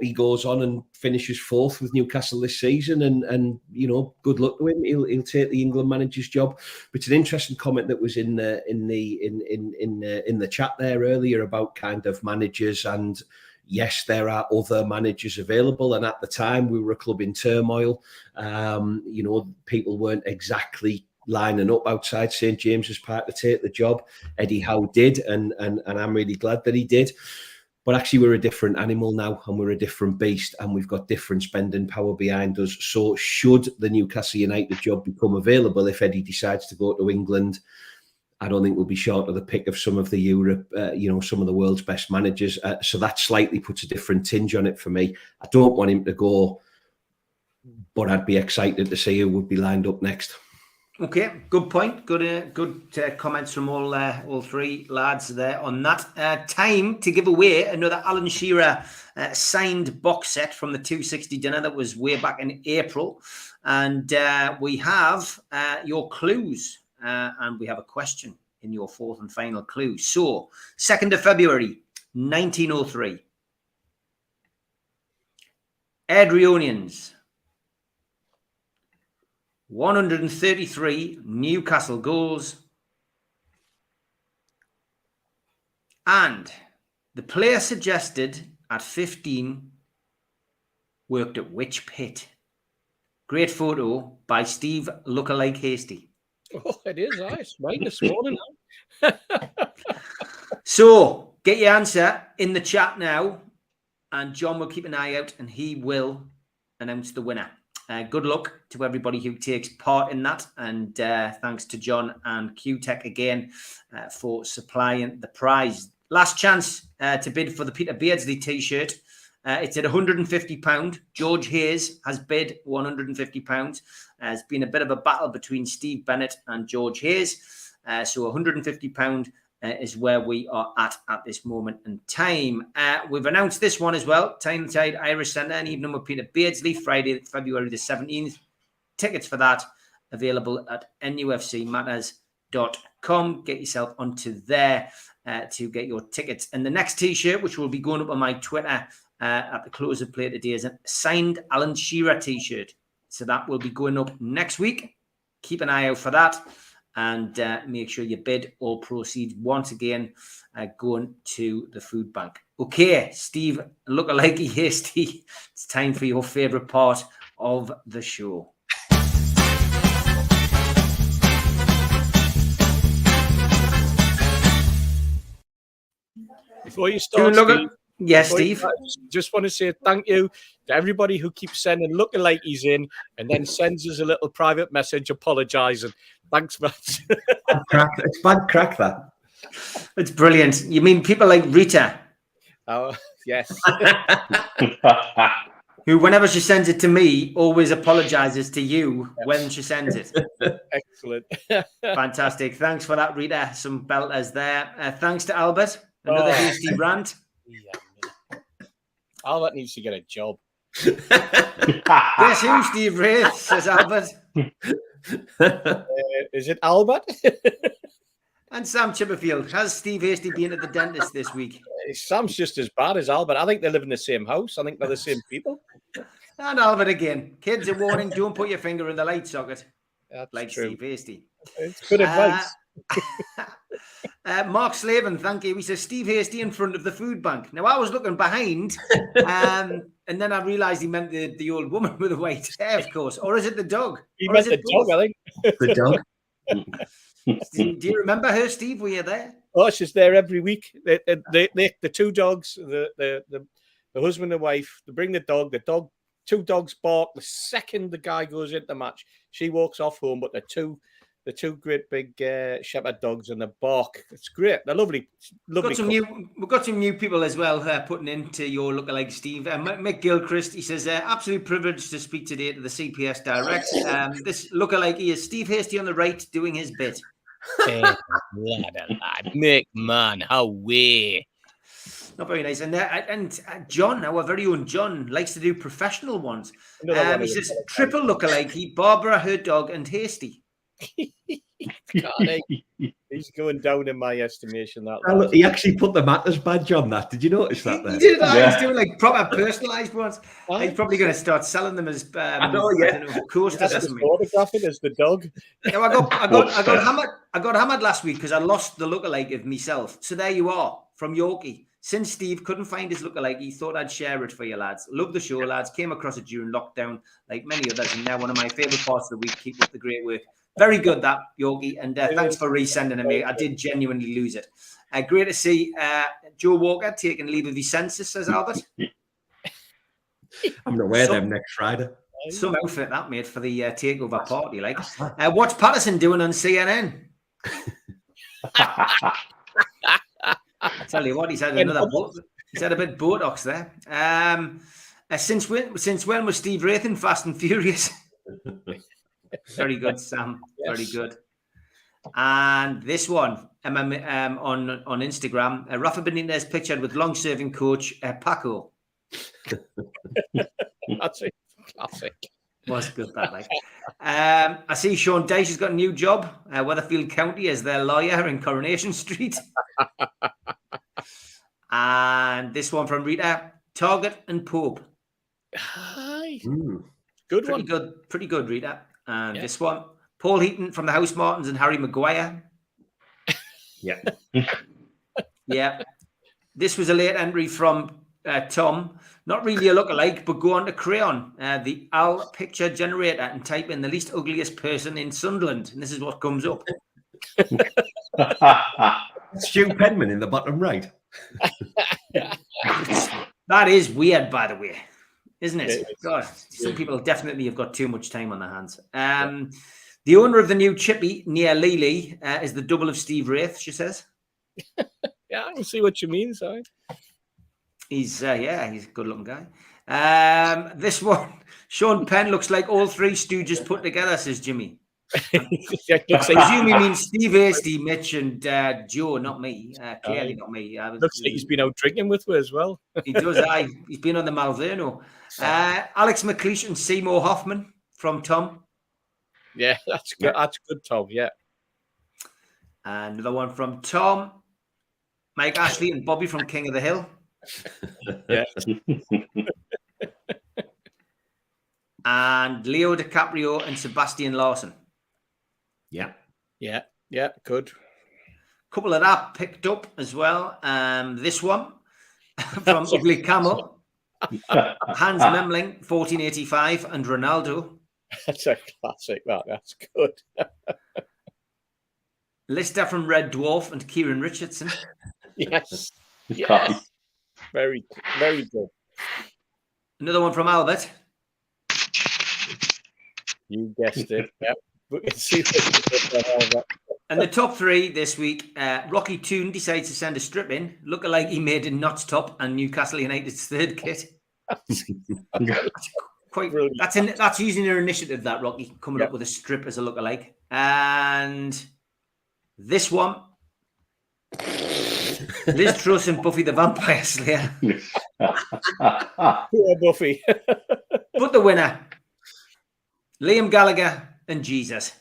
he goes on and finishes 4th with Newcastle this season, and good luck to him. He'll take the England manager's job. But it's an interesting comment that was in the chat there earlier about kind of managers, and yes, there are other managers available. And at the time, we were a club in turmoil. People weren't exactly lining up outside St James's Park to take the job. Eddie Howe did, and I'm really glad that he did. But actually, we're a different animal now, and we're a different beast, and we've got different spending power behind us. So should the Newcastle United job become available, if Eddie decides to go to England, I don't think we'll be short of the pick of some of the Europe, some of the world's best managers. So that slightly puts a different tinge on it for me. I don't want him to go, but I'd be excited to see who would be lined up next. Okay, good point. Good comments from all three lads there on that. Time to give away another Alan Shearer signed box set from the 260 dinner that was way back in April. And we have your clues, and we have a question in your 4th and final clue. So, 2nd of February, 1903. Adrionians. 133 Newcastle goals. And the player suggested at 15 worked at which pit? Great photo by Steve Lookalike Hasty. Oh, it is nice. Right this morning. So get your answer in the chat now, and John will keep an eye out and he will announce the winner. Good luck to everybody who takes part in that. And thanks to John and QTech again for supplying the prize. Last chance to bid for the Peter Beardsley t-shirt. It's at £150. George Hayes has bid £150. It's been a bit of a battle between Steve Bennett and George Hayes. So £150 is where we are at this moment in time. We've announced this one as well. Tyneside Irish Centre, an evening with Peter Beardsley, Friday, February the 17th. Tickets for that available at nufcmatters.com. Get yourself onto there to get your tickets. And the next t-shirt, which will be going up on my Twitter at the close of play today, is a signed Alan Shearer t-shirt. So that will be going up next week. Keep an eye out for that. And make sure you bid. All proceeds once again going to the food bank. Okay, Steve, Lookalike Hasty. It's time for your favourite part of the show. Before you start, Steve, yes, Steve. Just want to say thank you to everybody who keeps sending lookalikes in and then sends us a little private message apologising. Thanks, much. It's bad crack, that. It's brilliant. You mean people like Rita? Oh, yes. Who, whenever she sends it to me, always apologises to you when she sends it. Excellent. Fantastic. Thanks for that, Rita. Some belters there. Thanks to Albert. Another hasty rant. Yeah. Albert needs to get a job. Guess who, Steve Wraith, says Albert. Is it Albert? And Sam Chipperfield. Has Steve Hasty been at the dentist this week? Sam's just as bad as Albert. I think they live in the same house. I think they're the same people. And Albert again. Kids are warning, don't put your finger in the light socket. That's like true. Steve Hasty. It's good advice. Mark Slavin, thank you. He says Steve Hasty in front of the food bank. Now I was looking behind, and then I realised he meant the old woman with the white hair, of course. Or is it the dog? He meant the dog, I think. The dog. Do you remember her, Steve? Were you there? Oh, she's there every week. The two dogs, the the husband and wife, they bring the dog, two dogs bark. The second the guy goes into the match, she walks off home, but the two great big shepherd dogs and the bark. It's great. They're lovely. We've got some new people as well putting into your lookalike, Steve. Mick Gilchrist, he says, absolute privilege to speak today to the CPS Direct. This lookalike is Steve Hasty on the right doing his bit. Lad. Mick, man, how way. Not very nice. And John, our very own John, likes to do professional ones. He says, triple lookalike, Barbara, her dog, and Hasty. God, he's going down in my estimation. That he actually put the Matters badge on that. Did you notice that? He did that. Yeah. He's doing like proper personalised ones. He's probably going to start selling them as coasters or something. Photographing as the dog. Yeah, I got hammered last week because I lost the lookalike of myself. So there you are from Yorkie. Since Steve couldn't find his lookalike, he thought I'd share it for you, lads. Love the show, lads. Came across it during lockdown, like many others, and now one of my favourite parts of the week. Keep up the great work. Very good, that, Yorkie, and thanks for resending it, mate. I did genuinely lose it. Great to see Joe Walker taking leave of his senses, says Albert. I'm going to wear them next Friday. Some outfit, that, mate, for the takeover party. Like, what's Patterson doing on CNN? I tell you what, he's had a bit Botox there. Since when was Steve Wraith in Fast and Furious? Very good, Sam. Yes. Very good. And this one on Instagram, Rafa Benitez pictured with long-serving coach Paco. That's a classic. Was good, that, like. I see Sean Dyche has got a new job, Weatherfield County, as their lawyer in Coronation Street. And this one from Rita, Target and Pope. Hi. Good one. Pretty good, Rita. And this one, Paul Heaton from the House Martins and Harry Maguire. Yeah. Yeah. This was a late entry from Tom. Not really a lookalike, but go on to Crayon, the Al picture generator, and type in the least ugliest person in Sunderland. And this is what comes up. Stu Penman in the bottom right. That is weird, by the way, isn't it? God, some people definitely have got too much time on their hands. The owner of the new chippy near Lely is the double of Steve Wraith, she says. Yeah, I can see what you mean, sorry. He's a good-looking guy. This one, Sean Penn looks like all three Stooges put together, says Jimmy. I presume he means Steve Hasty, Mitch, and Joe, not me. Clearly not me. Looks like he's been out drinking with her as well. He does. He's been on the Malverno. Alex McLeish and Seymour Hoffman from Tom. Yeah, that's good. That's good, Tom. Yeah. And another one from Tom, Mike Ashley and Bobby from King of the Hill. Yeah. And Leo DiCaprio and Sebastian Larson. Yeah. Good. Couple of that picked up as well. This one from Ugly Camel, Hans Memling, 1485, and Ronaldo. That's a classic. That's good. Lister from Red Dwarf and Kieran Richardson. Yes. Very, very good. Another one from Albert. You guessed it. Yep. And the top three this week, Rocky Toon decides to send a strip in, lookalike he made in Knott's top and Newcastle United's third kit. Quite brilliant. That's using your initiative, that Rocky, coming up with a strip as a lookalike. And this one, Liz Truss and Buffy the Vampire Slayer. Poor Buffy. But the winner, Liam Gallagher and Jesus.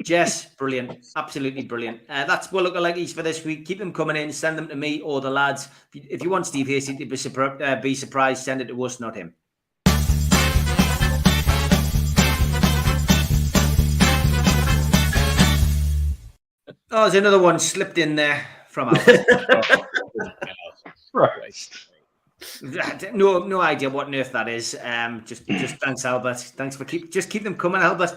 Jess, brilliant. Absolutely brilliant. That's what lookalikes for this week. Keep them coming in. Send them to me or the lads. If you want Steve Hasty to be surprised, send it to us, not him. Oh, there's another one slipped in there from Albert. Right. No idea what on earth that is. Just thanks, Albert. Thanks for keep them coming, Albert.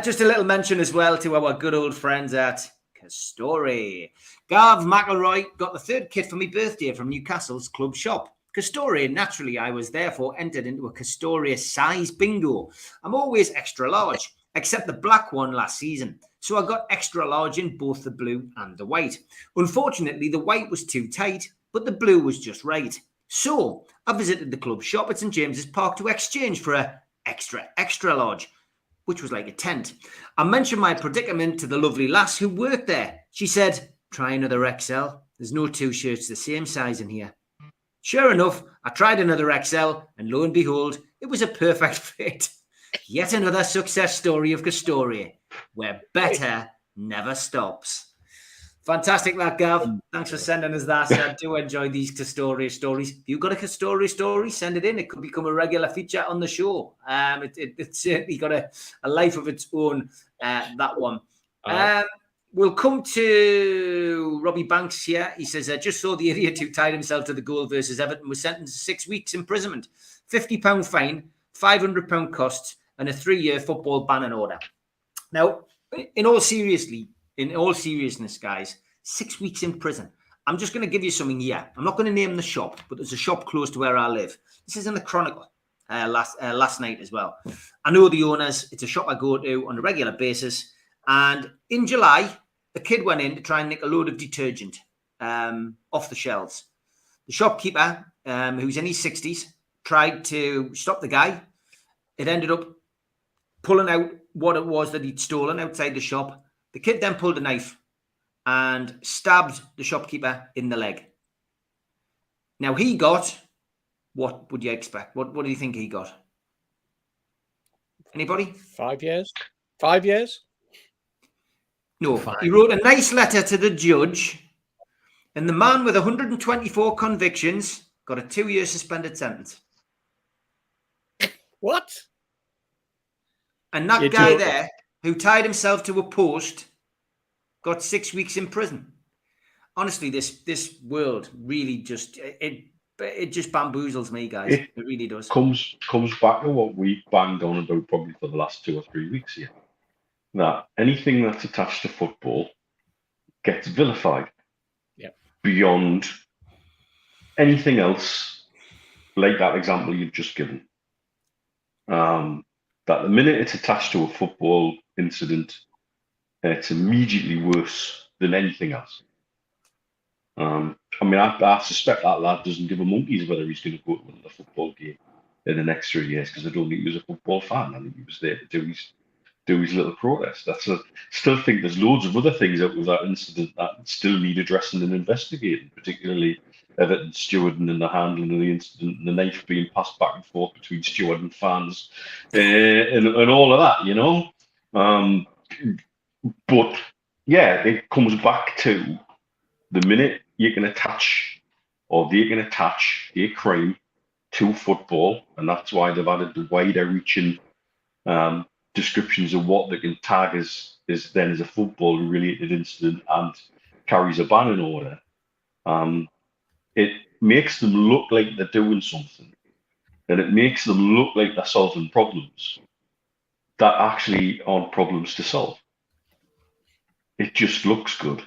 Just a little mention as well to our good old friends at Castore. Gav McElroy got the third kit for my birthday from Newcastle's club shop. Castore, naturally, I was therefore entered into a Castore size bingo. I'm always extra large, except the black one last season. So I got extra large in both the blue and the white. Unfortunately, the white was too tight, but the blue was just right. So I visited the club shop at St James's Park to exchange for a extra large, which was like a tent. I mentioned my predicament to the lovely lass who worked there. She said, try another XL. There's no two shirts the same size in here. Sure enough, I tried another XL, and lo and behold, it was a perfect fit. Yet another success story of Castore, where better never stops. Fantastic, that, Gav. Thanks for sending us that. I do enjoy these Castore stories. If you've got a Castore story, send it in. It could become a regular feature on the show. It's certainly got a life of its own, that one. We'll come to Robbie Banks here. He says, just saw the idiot who tied himself to the goal versus Everton was sentenced to 6 weeks imprisonment, £50 fine, £500 costs, and a 3-year football banning order. Now, in all seriousness, guys, 6 weeks in prison. I'm just going to give you something here. I'm not going to name the shop, but there's a shop close to where I live. This is in the Chronicle last night as well. I know the owners. It's a shop I go to on a regular basis. And in July, the kid went in to try and nick a load of detergent off the shelves. The shopkeeper, who's in his 60s, tried to stop the guy. It ended up pulling out what it was that he'd stolen outside the shop. The kid then pulled a knife and stabbed the shopkeeper in the leg. Now, he got, what would you expect? What do you think he got? Anybody? 5 years? 5 years? No, he wrote a nice letter to the judge, and the man with 124 convictions got a 2-year suspended sentence. What? And that guy there, who tied himself to a post, got 6 weeks in prison. Honestly, this world really just it just bamboozles me, guys. It really does. Comes back to what we banged on about probably for the last 2 or 3 weeks here. That anything that's attached to football gets vilified beyond anything else, like that example you've just given. That the minute it's attached to a football incident, it's immediately worse than anything else. I suspect that lad doesn't give a monkeys whether he's going to go to another football game in the next 3 years, because I don't think he was a football fan. I think he was there to do his little protest. Still think there's loads of other things out of that incident that still need addressing and investigating, particularly Everton stewarding and the handling of the incident and the knife being passed back and forth between steward and fans and all of that, you know. But yeah, it comes back to the minute you can attach, or they can attach a crime to football, and that's why they've added the wider reaching descriptions of what they can tag as a football related incident and carries a banning order. It makes them look like they're doing something, and it makes them look like they're solving problems that actually aren't problems to solve. It just looks good.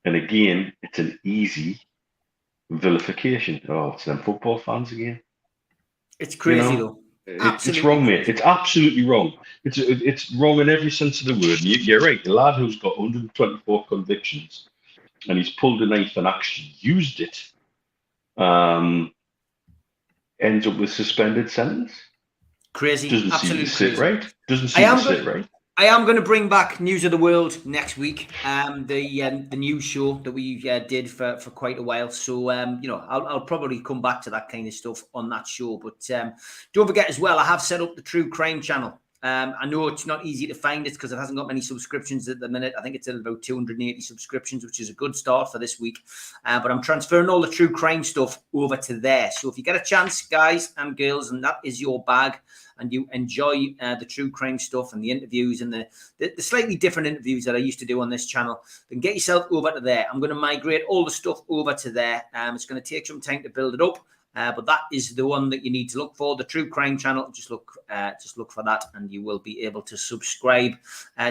And again, it's an easy vilification. Oh, it's them football fans again. It's crazy, though. It's wrong, mate. It's absolutely wrong. It's wrong in every sense of the word. And you're right. The lad who's got 124 convictions and he's pulled a knife and actually used it ends up with suspended sentence. Crazy. Doesn't absolutely seem to sit right. Doesn't seem to sit right. I am going to bring back News of the World next week, the news show that we did for quite a while. So, I'll probably come back to that kind of stuff on that show. But don't forget as well, I have set up the True Crime channel. I know it's not easy to find it because it hasn't got many subscriptions at the minute. I think it's at about 280 subscriptions, which is a good start for this week. But I'm transferring all the true crime stuff over to there. So if you get a chance, guys and girls, and that is your bag, and you enjoy the true crime stuff and the interviews and the slightly different interviews that I used to do on this channel, then get yourself over to there. I'm going to migrate all the stuff over to there. It's going to take some time to build it up. but that is the one that you need to look for. The True Crime channel. Just look for that, and you will be able to subscribe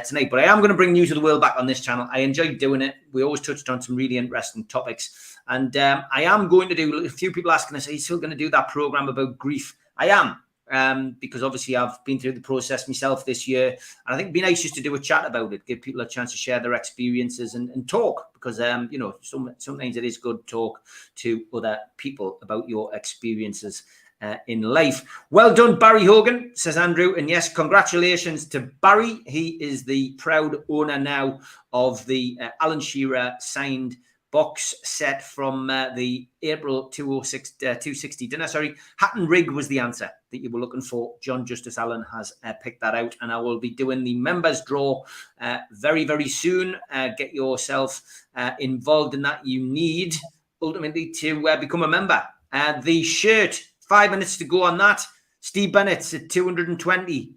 tonight. But I am going to bring News of the World back on this channel. I enjoyed doing it. We always touched on some really interesting topics, and I am going to do. A few people asking us, are you still going to do that program about grief? I am. Because obviously I've been through the process myself this year, and I think it'd be nice just to do a chat about it, give people a chance to share their experiences and talk, because you know, sometimes it is good to talk to other people about your experiences in life. Well done, Barry Hogan, says Andrew, and yes, congratulations to Barry. He is the proud owner now of the Alan Shearer signed box set from the April 260 dinner. Sorry, Hat and Rig was the answer that you were looking for. John Justice Allen has picked that out, and I will be doing the members draw very, very soon. Get yourself involved in that. You need ultimately to become a member. The shirt, 5 minutes to go on that. Steve Bennett's at 220.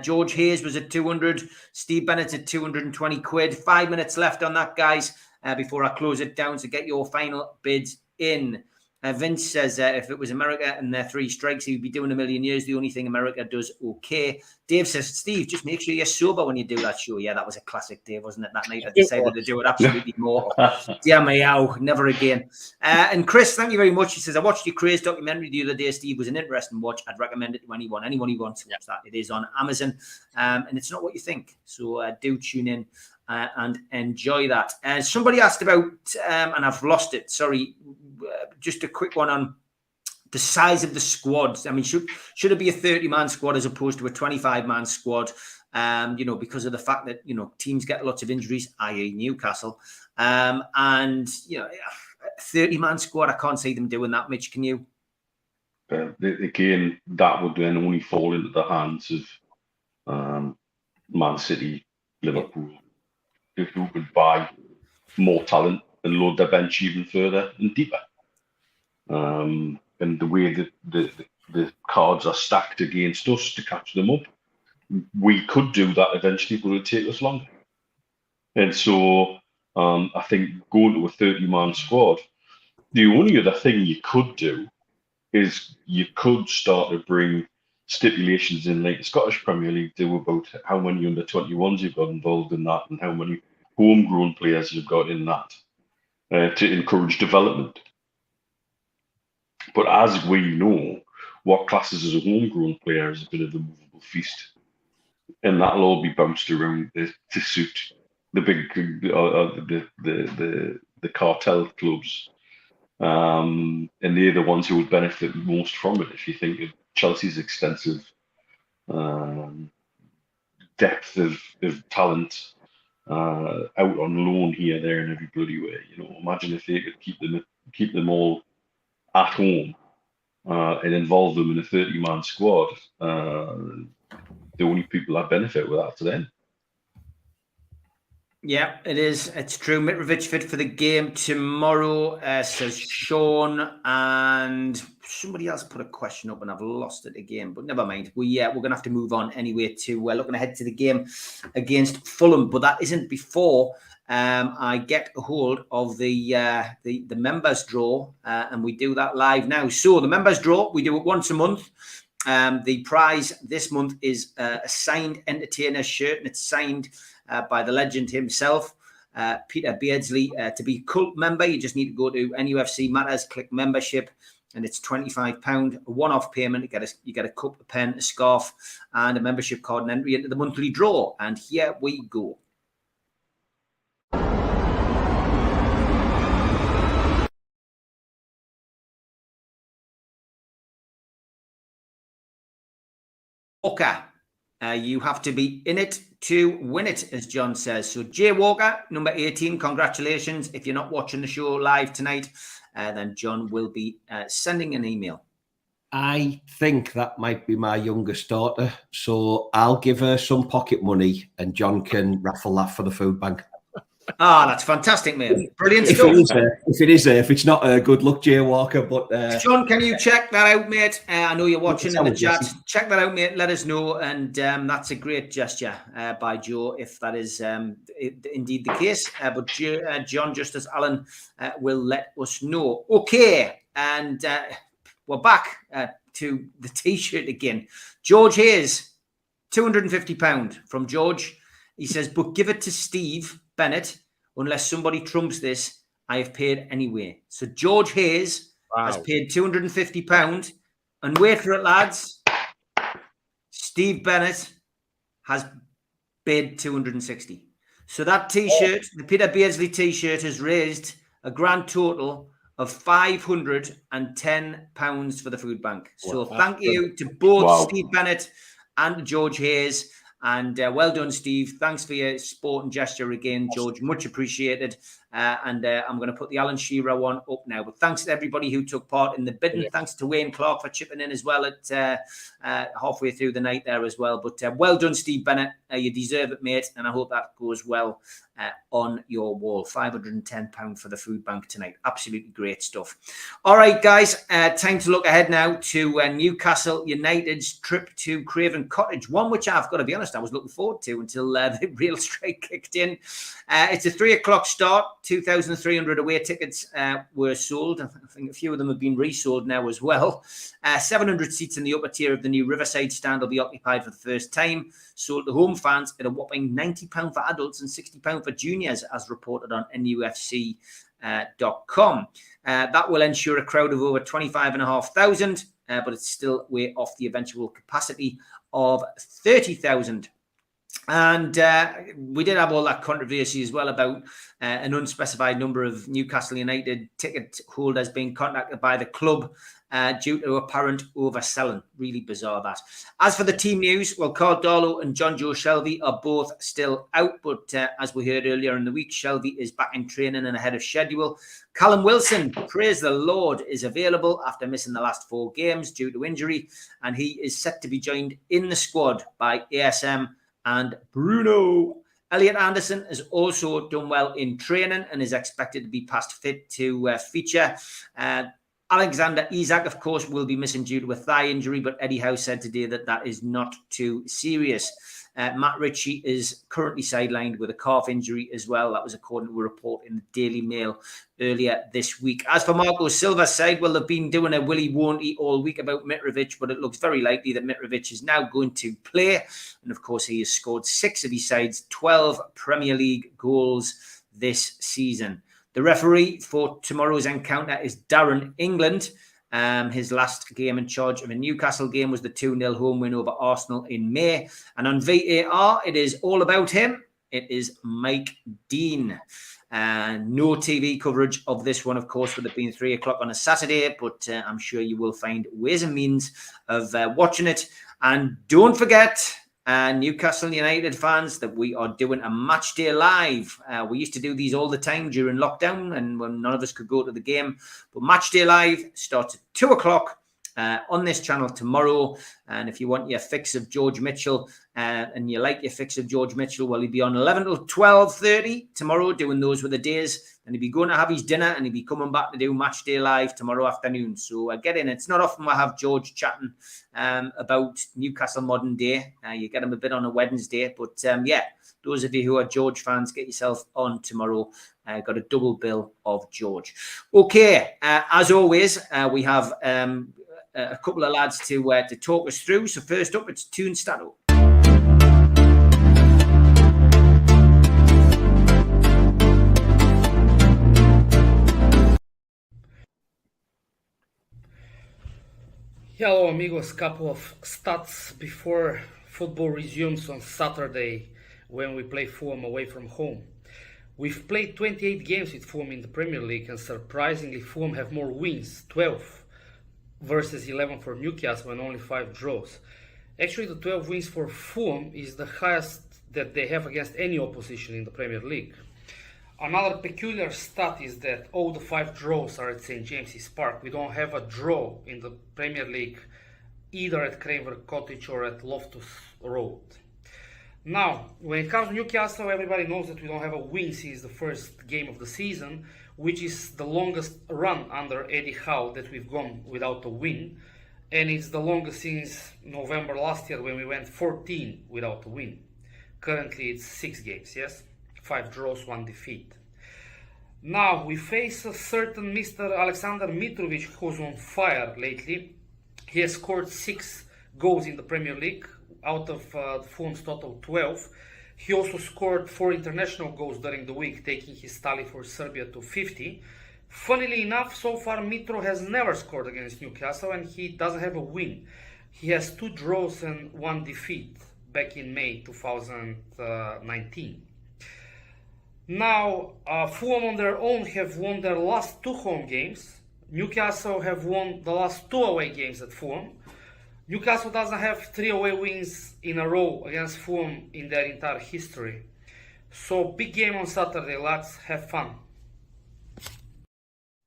George Hayes was at 200. Steve Bennett's at 220 quid. 5 minutes left on that, guys. Before I close it down, to get your final bids in. Vince says if it was America and their 3 strikes, he'd be doing a million years. The only thing America does okay. Dave says, Steve, just make sure you're sober when you do that show. Yeah, that was a classic, Dave, wasn't it? That night I decided to do it absolutely more. Dear me, never again. And Chris, thank you very much. He says, I watched your Craze documentary the other day, Steve. It was an interesting watch. I'd recommend it to anyone who wants to watch that. It is on Amazon, and it's not what you think. So do tune in. And enjoy that. Somebody asked about, and I've lost it. Sorry, just a quick one on the size of the squad. I mean, should it be a 30-man squad as opposed to a 25-man squad? You know, because of the fact that, you know, teams get lots of injuries, i.e. Newcastle, and you know, a 30-man squad. I can't see them doing that. Mitch, can you? Again, that would then only fall into the hands of Man City, Liverpool. Who could buy more talent and load their bench even further and deeper. And the way that the cards are stacked against us to catch them up, we could do that eventually, but it would take us longer. And so I think going to a 30-man squad, the only other thing you could do is you could start to bring stipulations in like the Scottish Premier League do about how many under 21s you've got involved in that and how many homegrown players you've got in that to encourage development. But as we know, what classes as a homegrown player is a bit of a movable feast, and that'll all be bounced around to suit the big the cartel clubs, and they're the ones who would benefit most from it. If you think of Chelsea's extensive depth of talent out on loan here, there, and every bloody way. You know, imagine if they could keep them all at home and involve them in a 30-man squad. The only people that benefit with that to them. Yeah, it is. It's true. Mitrovic fit for the game tomorrow, says Sean. And somebody else put a question up and I've lost it again, but never mind. We're going to have to move on anyway to looking ahead to the game against Fulham. But that isn't before I get a hold of the members draw, and we do that live now. So the members draw, we do it once a month. The prize this month is a signed entertainer shirt, and it's signed by the legend himself, Peter Beardsley. To be a cult member, you just need to go to NUFC Matters, click membership, and it's £25, a one-off payment. You get a cup, a pen, a scarf, and a membership card, and entry into the monthly draw. And here we go. Walker, you have to be in it to win it, as John says. So Jay Walker, number 18, congratulations. If you're not watching the show live tonight, then John will be sending an email. I think that might be my youngest daughter, so I'll give her some pocket money and John can raffle that for the food bank. Ah, that's fantastic, mate. Brilliant If stuff. if it's not good luck, Jay Walker. But John, can you check that out, mate? I know you're watching in the chat. Check that out, mate. Let us know. And that's a great gesture by Joe, if that is indeed the case. But John Justice Allen will let us know. Okay. And we're back to the T-shirt again. George Hayes, £250 from George. He says, but give it to Steve Bennett. Unless somebody trumps this, I have paid anyway. So George Hayes has paid £250. And wait for it, lads. Steve Bennett has paid 260. So that T-shirt, the Peter Beardsley T-shirt, has raised a grand total of £510 for the food bank. So thank you to both Steve Bennett and George Hayes. And well done, Steve. Thanks for your support and gesture again, George. Much appreciated. And I'm going to put the Alan Shearer one up now. But thanks to everybody who took part in the bidding. Yeah. Thanks to Wayne Clark for chipping in as well at halfway through the night there as well. But well done, Steve Bennett. You deserve it, mate. And I hope that goes well on your wall. £510 for the food bank tonight. Absolutely great stuff. All right, guys. Time to look ahead now to Newcastle United's trip to Craven Cottage. One which I've got to be honest, I was looking forward to until the real strike kicked in. It's a 3 o'clock start. 2,300 away tickets were sold. I think a few of them have been resold now as well. 700 seats in the upper tier of the new Riverside stand will be occupied for the first time. Sold to home fans at a whopping £90 for adults and £60 for juniors, as reported on NUFC.com. That will ensure a crowd of over 25,500, but it's still way off the eventual capacity of 30,000. And we did have all that controversy as well about an unspecified number of Newcastle United ticket holders being contacted by the club due to apparent overselling. Really bizarre, that. As for the team news, well, Carl Darlow and John Joe Shelby are both still out. But as we heard earlier in the week, Shelby is back in training and ahead of schedule. Callum Wilson, praise the Lord, is available after missing the last 4 games due to injury. And he is set to be joined in the squad by ASM and Bruno. Elliot Anderson has also done well in training and is expected to be past fit to feature. Alexander Isak, of course, will be missing due to a thigh injury, but Eddie Howe said today that that is not too serious. Matt Ritchie is currently sidelined with a calf injury as well. That was according to a report in the Daily Mail earlier this week. As for Marco Silva's side, well, they've been doing a willy won't all week about Mitrovic, but it looks very likely that Mitrovic is now going to play. And of course, he has scored 6 of his side's 12 Premier League goals this season. The referee for tomorrow's encounter is Darren England. His last game in charge of a Newcastle game was the 2-0 home win over Arsenal in May. And on VAR, it is all about him. It is Mike Dean. No TV coverage of this one, of course, with it being 3 o'clock on a Saturday, but I'm sure you will find ways and means of watching it. And don't forget, Newcastle United fans, that we are doing a match day live. We used to do these all the time during lockdown and when none of us could go to the game. But match day live starts at 2 o'clock on this channel tomorrow. And if you want your fix of George Mitchell and you like your fix of George Mitchell, well, he'll be on 11 till 12:30 tomorrow doing those with the days. And he'll be going to have his dinner and he'll be coming back to do match day live tomorrow afternoon. So get in. It's not often I have George chatting about Newcastle modern day. You get him a bit on a Wednesday. But yeah, those of you who are George fans, get yourself on tomorrow. Got a double bill of George. Okay, as always, we have a couple of lads to talk us through. So first up, it's Toon Stato. Hello, amigos. Couple of stats before football resumes on Saturday when we play Fulham away from home. We've played 28 games with Fulham in the Premier League, and surprisingly, Fulham have more wins, 12 versus 11 for Newcastle and only 5 draws. Actually, the 12 wins for Fulham is the highest that they have against any opposition in the Premier League. Another peculiar stat is that all the 5 draws are at St. James's Park. We don't have a draw in the Premier League either at Craven Cottage or at Loftus Road. Now, when it comes to Newcastle, everybody knows that we don't have a win since the first game of the season, which is the longest run under Eddie Howe that we've gone without a win. And it's the longest since November last year when we went 14 without a win. Currently, it's 6 games, yes? 5 draws, 1 defeat. Now we face a certain Mr. Alexander Mitrovic, who's on fire lately. He has scored 6 goals in the Premier League out of Fulham's total 12. He also scored 4 international goals during the week, taking his tally for Serbia to 50. Funnily enough, so far Mitro has never scored against Newcastle and he doesn't have a win. He has 2 draws and 1 defeat back in May 2019. Now, Fulham on their own have won their last 2 home games. Newcastle have won the last 2 away games at Fulham. Newcastle doesn't have 3 away wins in a row against Fulham in their entire history. So big game on Saturday, lads. Have fun.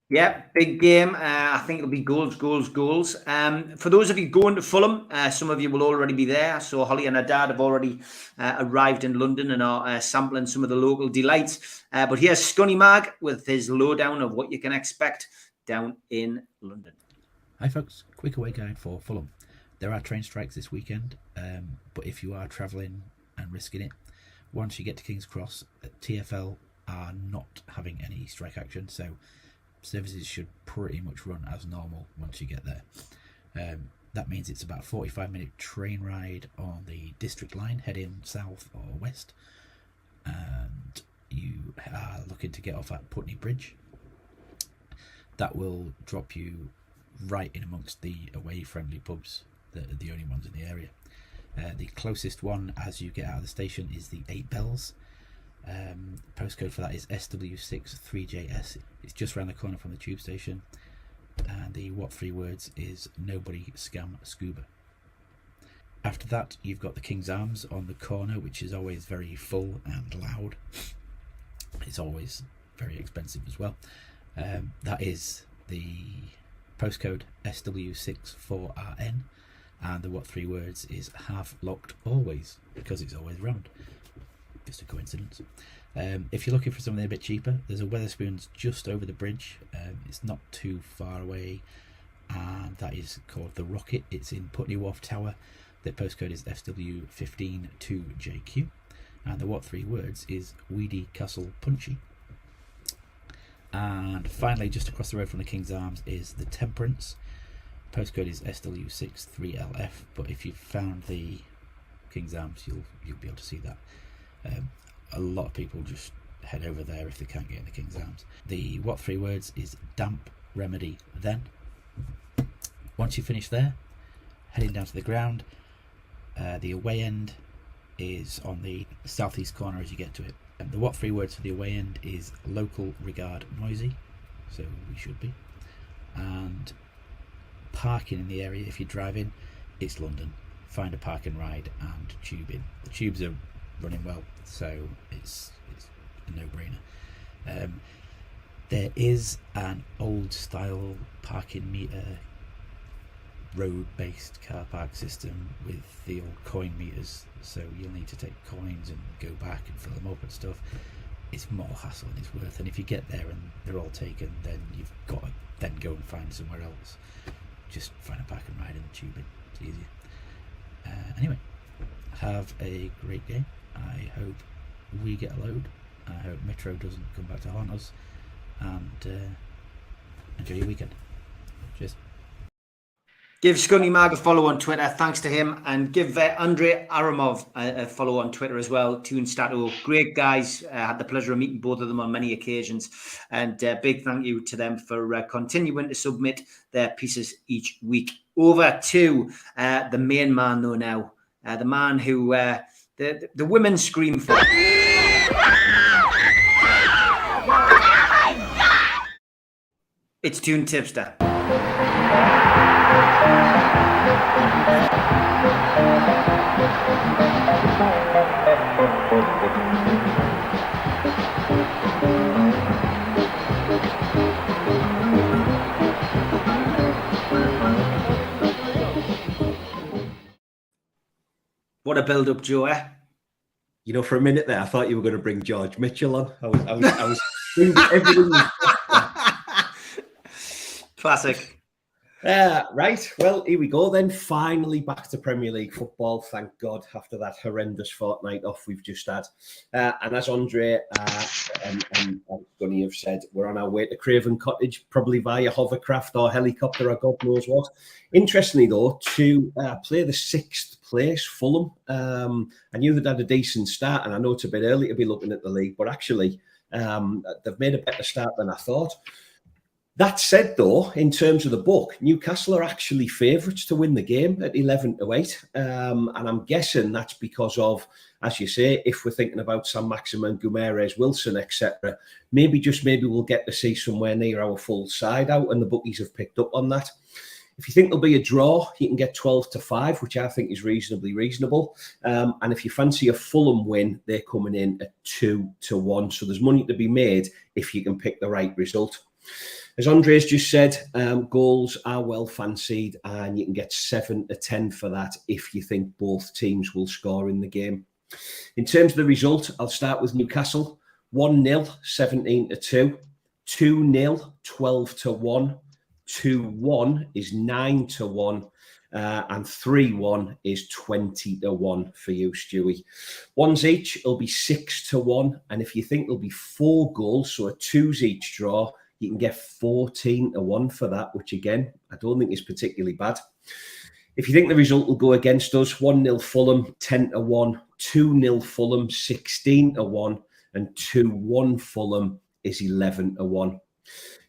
Yeah, big game. I think it'll be goals. For those of you going to Fulham, some of you will already be there. So Holly and her dad have already arrived in London and are sampling some of the local delights. But here's Scunny Mag with his lowdown of what you can expect down in London. Hi folks, quick away guide for Fulham. There are train strikes this weekend, but if you are travelling and risking it, once you get to King's Cross, TfL are not having any strike action, so services should pretty much run as normal once you get there. That means it's about a 45-minute train ride on the District line heading south or west, and you are looking to get off at Putney Bridge. That will drop you right in amongst the away friendly pubs that are the only ones in the area. The closest one as you get out of the station is the 8 Bells. Postcode for that is SW6 3JS. It's just around the corner from the tube station, and the what 3 words is nobody scam scuba. After that you've got the King's Arms on the corner, which is always very full and loud. It's always very expensive as well. That is the postcode SW6 4RN, and the what 3 words is have locked always, because it's always round. Just a coincidence. If you're looking for something a bit cheaper, there's a Wetherspoons just over the bridge. It's not too far away, and that is called the Rocket. It's in Putney Wharf Tower. The postcode is SW15 2JQ, and the what 3 words is Weedy Castle Punchy. And finally, just across the road from the King's Arms is the Temperance. Postcode is SW6 3LF, but if you've found the King's Arms, you'll be able to see that. A lot of people just head over there if they can't get in the King's Arms. The what 3 words is Damp Remedy Then. Once you finish there, heading down to the ground, the away end is on the southeast corner as you get to it. The what 3 words for the away end is local regard noisy, so we should be. And parking in the area, if you drive in, it's London. Find a park and ride and tube in. The tubes are running well, so it's a no-brainer. There is an old style parking meter road-based car park system with the old coin meters, so you'll need to take coins and go back and fill them up and stuff. It's more hassle than it's worth, and if you get there and they're all taken, then you've got to then go and find somewhere else. Just find a park and ride and tube in. It's easier. Anyway, have a great game. I hope we get a load. I hope Metro doesn't come back to haunt us, and enjoy your weekend. Cheers. Give Scunny Mag a follow on Twitter, thanks to him, and give Andrei Aramov a follow on Twitter as well. Tune Stato, great guys. Had the pleasure of meeting both of them on many occasions, and big thank you to them for continuing to submit their pieces each week. Over to the main man though now, the man who the women scream for. It's Tune Tipster. What a build-up, Joe, eh? You know, for a minute there, I thought you were going to bring George Mitchell on. I was everything was Classic. Right, well, here we go then. Finally back to Premier League football, thank God, after that horrendous fortnight off we've just had. And as Andre and Gunny have said, we're on our way to Craven Cottage, probably via hovercraft or helicopter or God knows what. Interestingly, though, to play the 6th place, Fulham. I knew they'd had a decent start, and I know it's a bit early to be looking at the league, but actually they've made a better start than I thought. That said, though, in terms of the book, Newcastle are actually favourites to win the game at 11-8. And I'm guessing that's because of, as you say, if we're thinking about Saint-Maximin, Guimaraes, Wilson, etc., maybe we'll get to see somewhere near our full side out, and the bookies have picked up on that. If you think there'll be a draw, you can get 12-5, which I think is reasonably reasonable. And if you fancy a Fulham win, they're coming in at 2-1. So there's money to be made if you can pick the right result. As Andre's just said, goals are well fancied, and you can get 7-10 for that if you think both teams will score in the game. In terms of the result, I'll start with Newcastle. 1-0, 17-2. 2-0, 12-1. 2-1 is 9-1. And 3-1 is 20-1 for you, Stewie. Ones each, it'll be 6-1. And if you think there'll be 4 goals, so a 2s each draw, you can get 14-1 for that, which again, I don't think is particularly bad. If you think the result will go against us, 1-0 Fulham, 10-1, 2-0 Fulham, 16-1, and 2-1 Fulham is 11-1.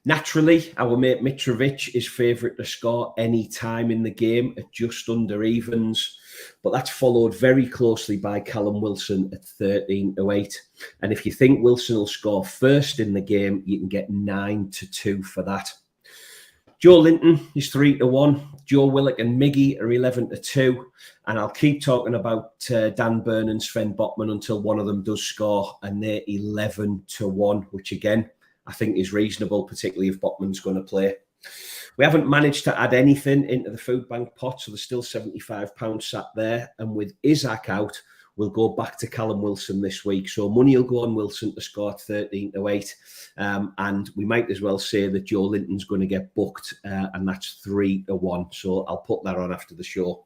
Naturally, our mate Mitrovic is favourite to score any time in the game at just under evens, but that's followed very closely by Callum Wilson at 13-8. And if you think Wilson will score first in the game, you can get 9-2 for that. Joe Linton is 3-1. Joe Willock and Miggy are 11-2. And I'll keep talking about Dan Burn and Sven Botman until one of them does score, and they're 11-1, which again, I think is reasonable, particularly if Botman's going to play. We haven't managed to add anything into the food bank pot, so there's still £75 sat there. And with Isaac out, we'll go back to Callum Wilson this week. So money will go on Wilson to score 13-8. And we might as well say that Joe Linton's going to get booked, and that's 3-1. So I'll put that on after the show.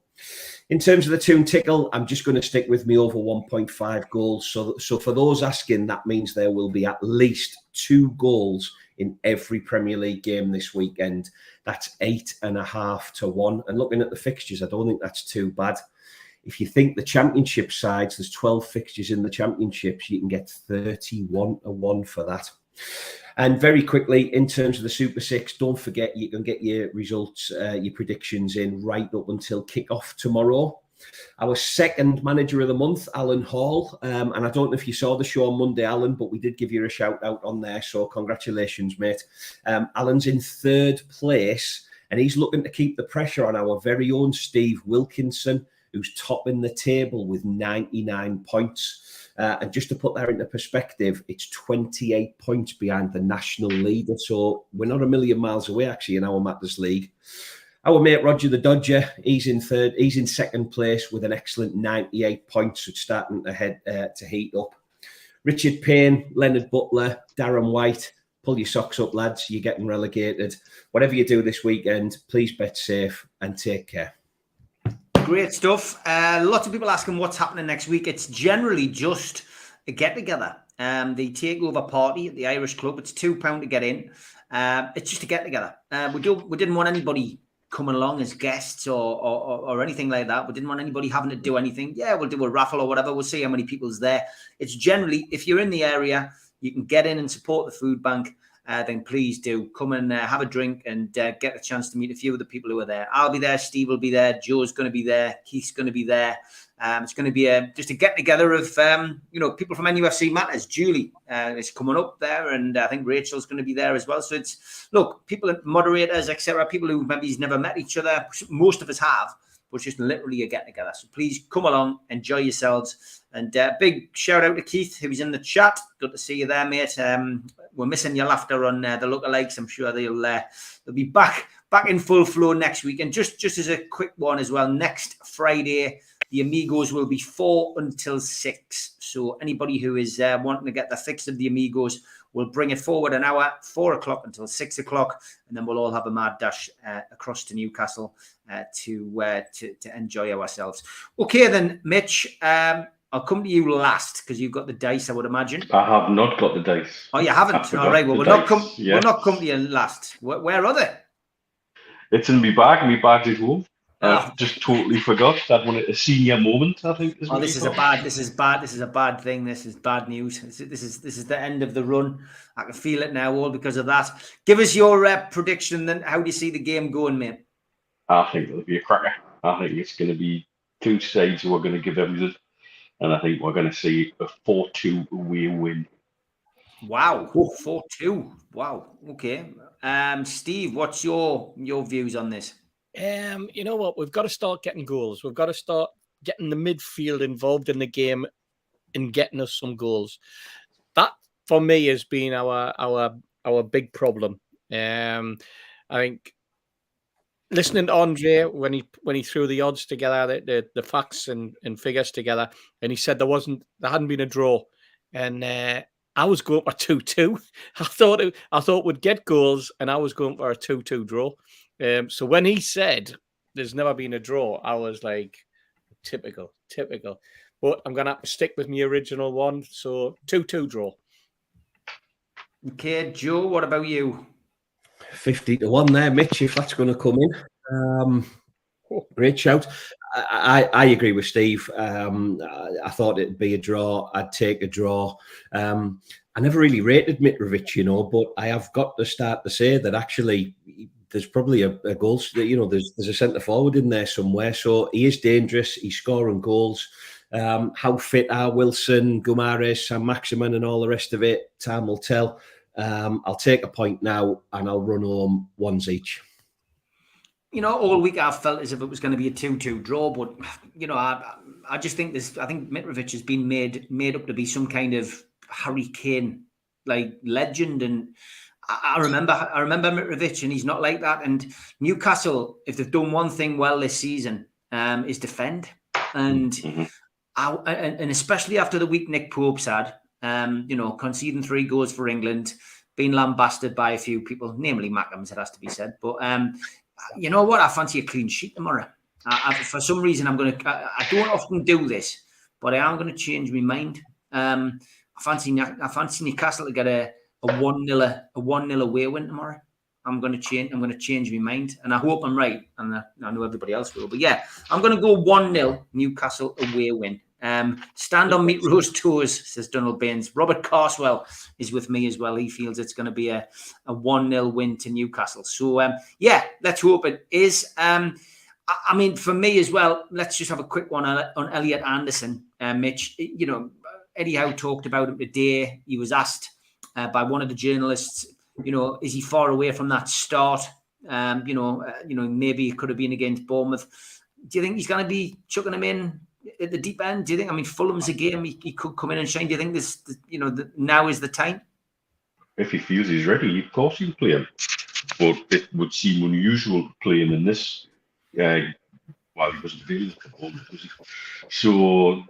In terms of the Toon Tickle, I'm just going to stick with me over 1.5 goals. So for those asking, that means there will be at least 2 goals in every Premier League game this weekend. That's 8.5-1. And looking at the fixtures, I don't think that's too bad. If you think the Championship sides, there's 12 fixtures in the Championships, you can get 31-1 for that. And very quickly, in terms of the Super Six, don't forget you can get your results, your predictions in right up until kick-off tomorrow. Our second manager of the month, Alan Hall. And I don't know if you saw the show on Monday, Alan, but we did give you a shout out on there. So congratulations, mate. Alan's in 3rd place, and he's looking to keep the pressure on our very own Steve Wilkinson, who's topping the table with 99 points. And just to put that into perspective, it's 28 points behind the national leader. So we're not a million miles away, actually, in our Matters League. Our mate Roger the Dodger, he's in 2nd place with an excellent 98 points. So it's starting to heat up. Richard Payne, Leonard Butler, Darren White, pull your socks up, lads. You're getting relegated. Whatever you do this weekend, please bet safe and take care. Great stuff. Lots of people asking what's happening next week. It's generally just a get-together. The takeover party at the Irish Club. It's £2 to get in. It's just a get-together. We didn't want anybody coming along as guests or anything like that. We didn't want anybody having to do anything. Yeah, we'll do a raffle or whatever. We'll see how many people's there. It's generally, if you're in the area, you can get in and support the food bank. Then please do come and have a drink and get a chance to meet a few of the people who are there. I'll be there. Steve will be there. Joe's going to be there. Keith's going to be there. It's going to be just a get together of people from NUFC Matters. Julie is coming up there, and I think Rachel's going to be there as well. So it's people, moderators, etc. People who maybe never met each other. Most of us have, but it's just literally a get together. So please come along, enjoy yourselves, and big shout out to Keith who's in the chat. Good to see you there, mate. We're missing your laughter on the lookalikes. I'm sure they'll be back in full flow next week. And just as a quick one as well, next Friday, the Amigos will be 4 until 6. So anybody who is wanting to get the fix of the Amigos We'll bring it forward an hour, 4 o'clock until 6 o'clock, and then we'll all have a mad dash across to Newcastle to enjoy ourselves. Okay, then, Mitch. I'll come to you last because you've got the dice, I would imagine. I have not got the dice. Oh, you haven't? All right. Well, we'll not come to you last. Where are they? It's in my bag. My bag's at home. I've just totally forgot. That one, a senior moment, I think. This is bad. This is a bad thing. This is bad news. This is the end of the run. I can feel it now, all because of that. Give us your prediction. Then, how do you see the game going, mate? I think it'll be a cracker. I think it's going to be two sides who are going to give everything. And I think we're going to see a 4-2 away win. Wow, 4-2. Wow. Okay. Steve, what's your views on this? You know what? We've got to start getting goals. We've got to start getting the midfield involved in the game and getting us some goals. That, for me, has been our big problem. I think listening to Andre when he threw the odds together, the facts and figures together, and he said there hadn't been a draw, and I was going for 2-2. I thought we'd get goals, and I was going for a 2-2 draw. So when he said there's never been a draw, I was like, typical. But I'm gonna have to stick with my original one. So 2-2 draw. Okay, Joe, what about you? 50-1 there, Mitch, if that's going to come in. Great shout. I agree with Steve. I thought it'd be a draw. I'd take a draw. I never really rated Mitrovic, but I have got to start to say that actually there's probably a goal, there's a centre forward in there somewhere. So he is dangerous. He's scoring goals. How fit are Wilson, Gumares, Sam Maximin and all the rest of it? Time will tell. I'll take a point now and I'll run home ones each. All week I've felt as if it was going to be a 2-2 draw, but I just think I think Mitrovic has been made up to be some kind of Harry Kane like legend, and I remember Mitrovic, and he's not like that. And Newcastle, if they've done one thing well this season, is defend, and especially after the week Nick Pope's had. Conceding 3 goals for England, being lambasted by a few people, namely Mackhams, it has to be said. But you know what? I fancy a clean sheet tomorrow. For some reason, I don't often do this, but I am going to change my mind. I fancy Newcastle to get a 1-0 away win tomorrow. I'm going to change my mind, and I hope I'm right, and I know everybody else will. But yeah, I'm going to go 1-0 Newcastle away win. Stand on Meat Rose toes, says Donald Baines. Robert Carswell is with me as well. He feels it's going to be a 1-0 win to Newcastle. So let's hope it is. For me as well, let's just have a quick one on Elliot Anderson. Mitch, Eddie Howe talked about him today. He was asked by one of the journalists, is he far away from that start? Maybe it could have been against Bournemouth. Do you think he's going to be chucking him in at the deep end? Do you think? Fulham's a game he could come in and shine. Do you think now is the time? If he feels he's ready, of course he'll play him. But it would seem unusual to play him in this. While he wasn't available for Bournemouth, was he? So,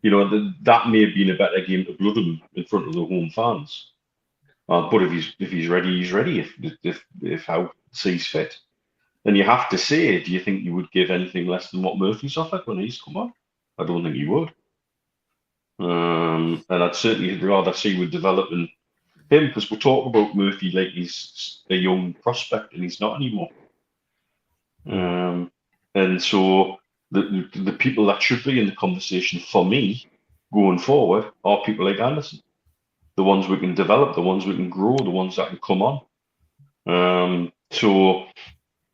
that may have been a better game to blood him in front of the home fans. But if he's ready, he's ready. If Howe sees fit. Then you have to say, do you think you would give anything less than what Murphy's offered when he's come on? I don't think you would. And I'd certainly rather see with developing him, because we're talking about Murphy like he's a young prospect, and he's not anymore. And so the people that should be in the conversation for me going forward are people like Anderson. The ones we can develop, the ones we can grow, the ones that can come on.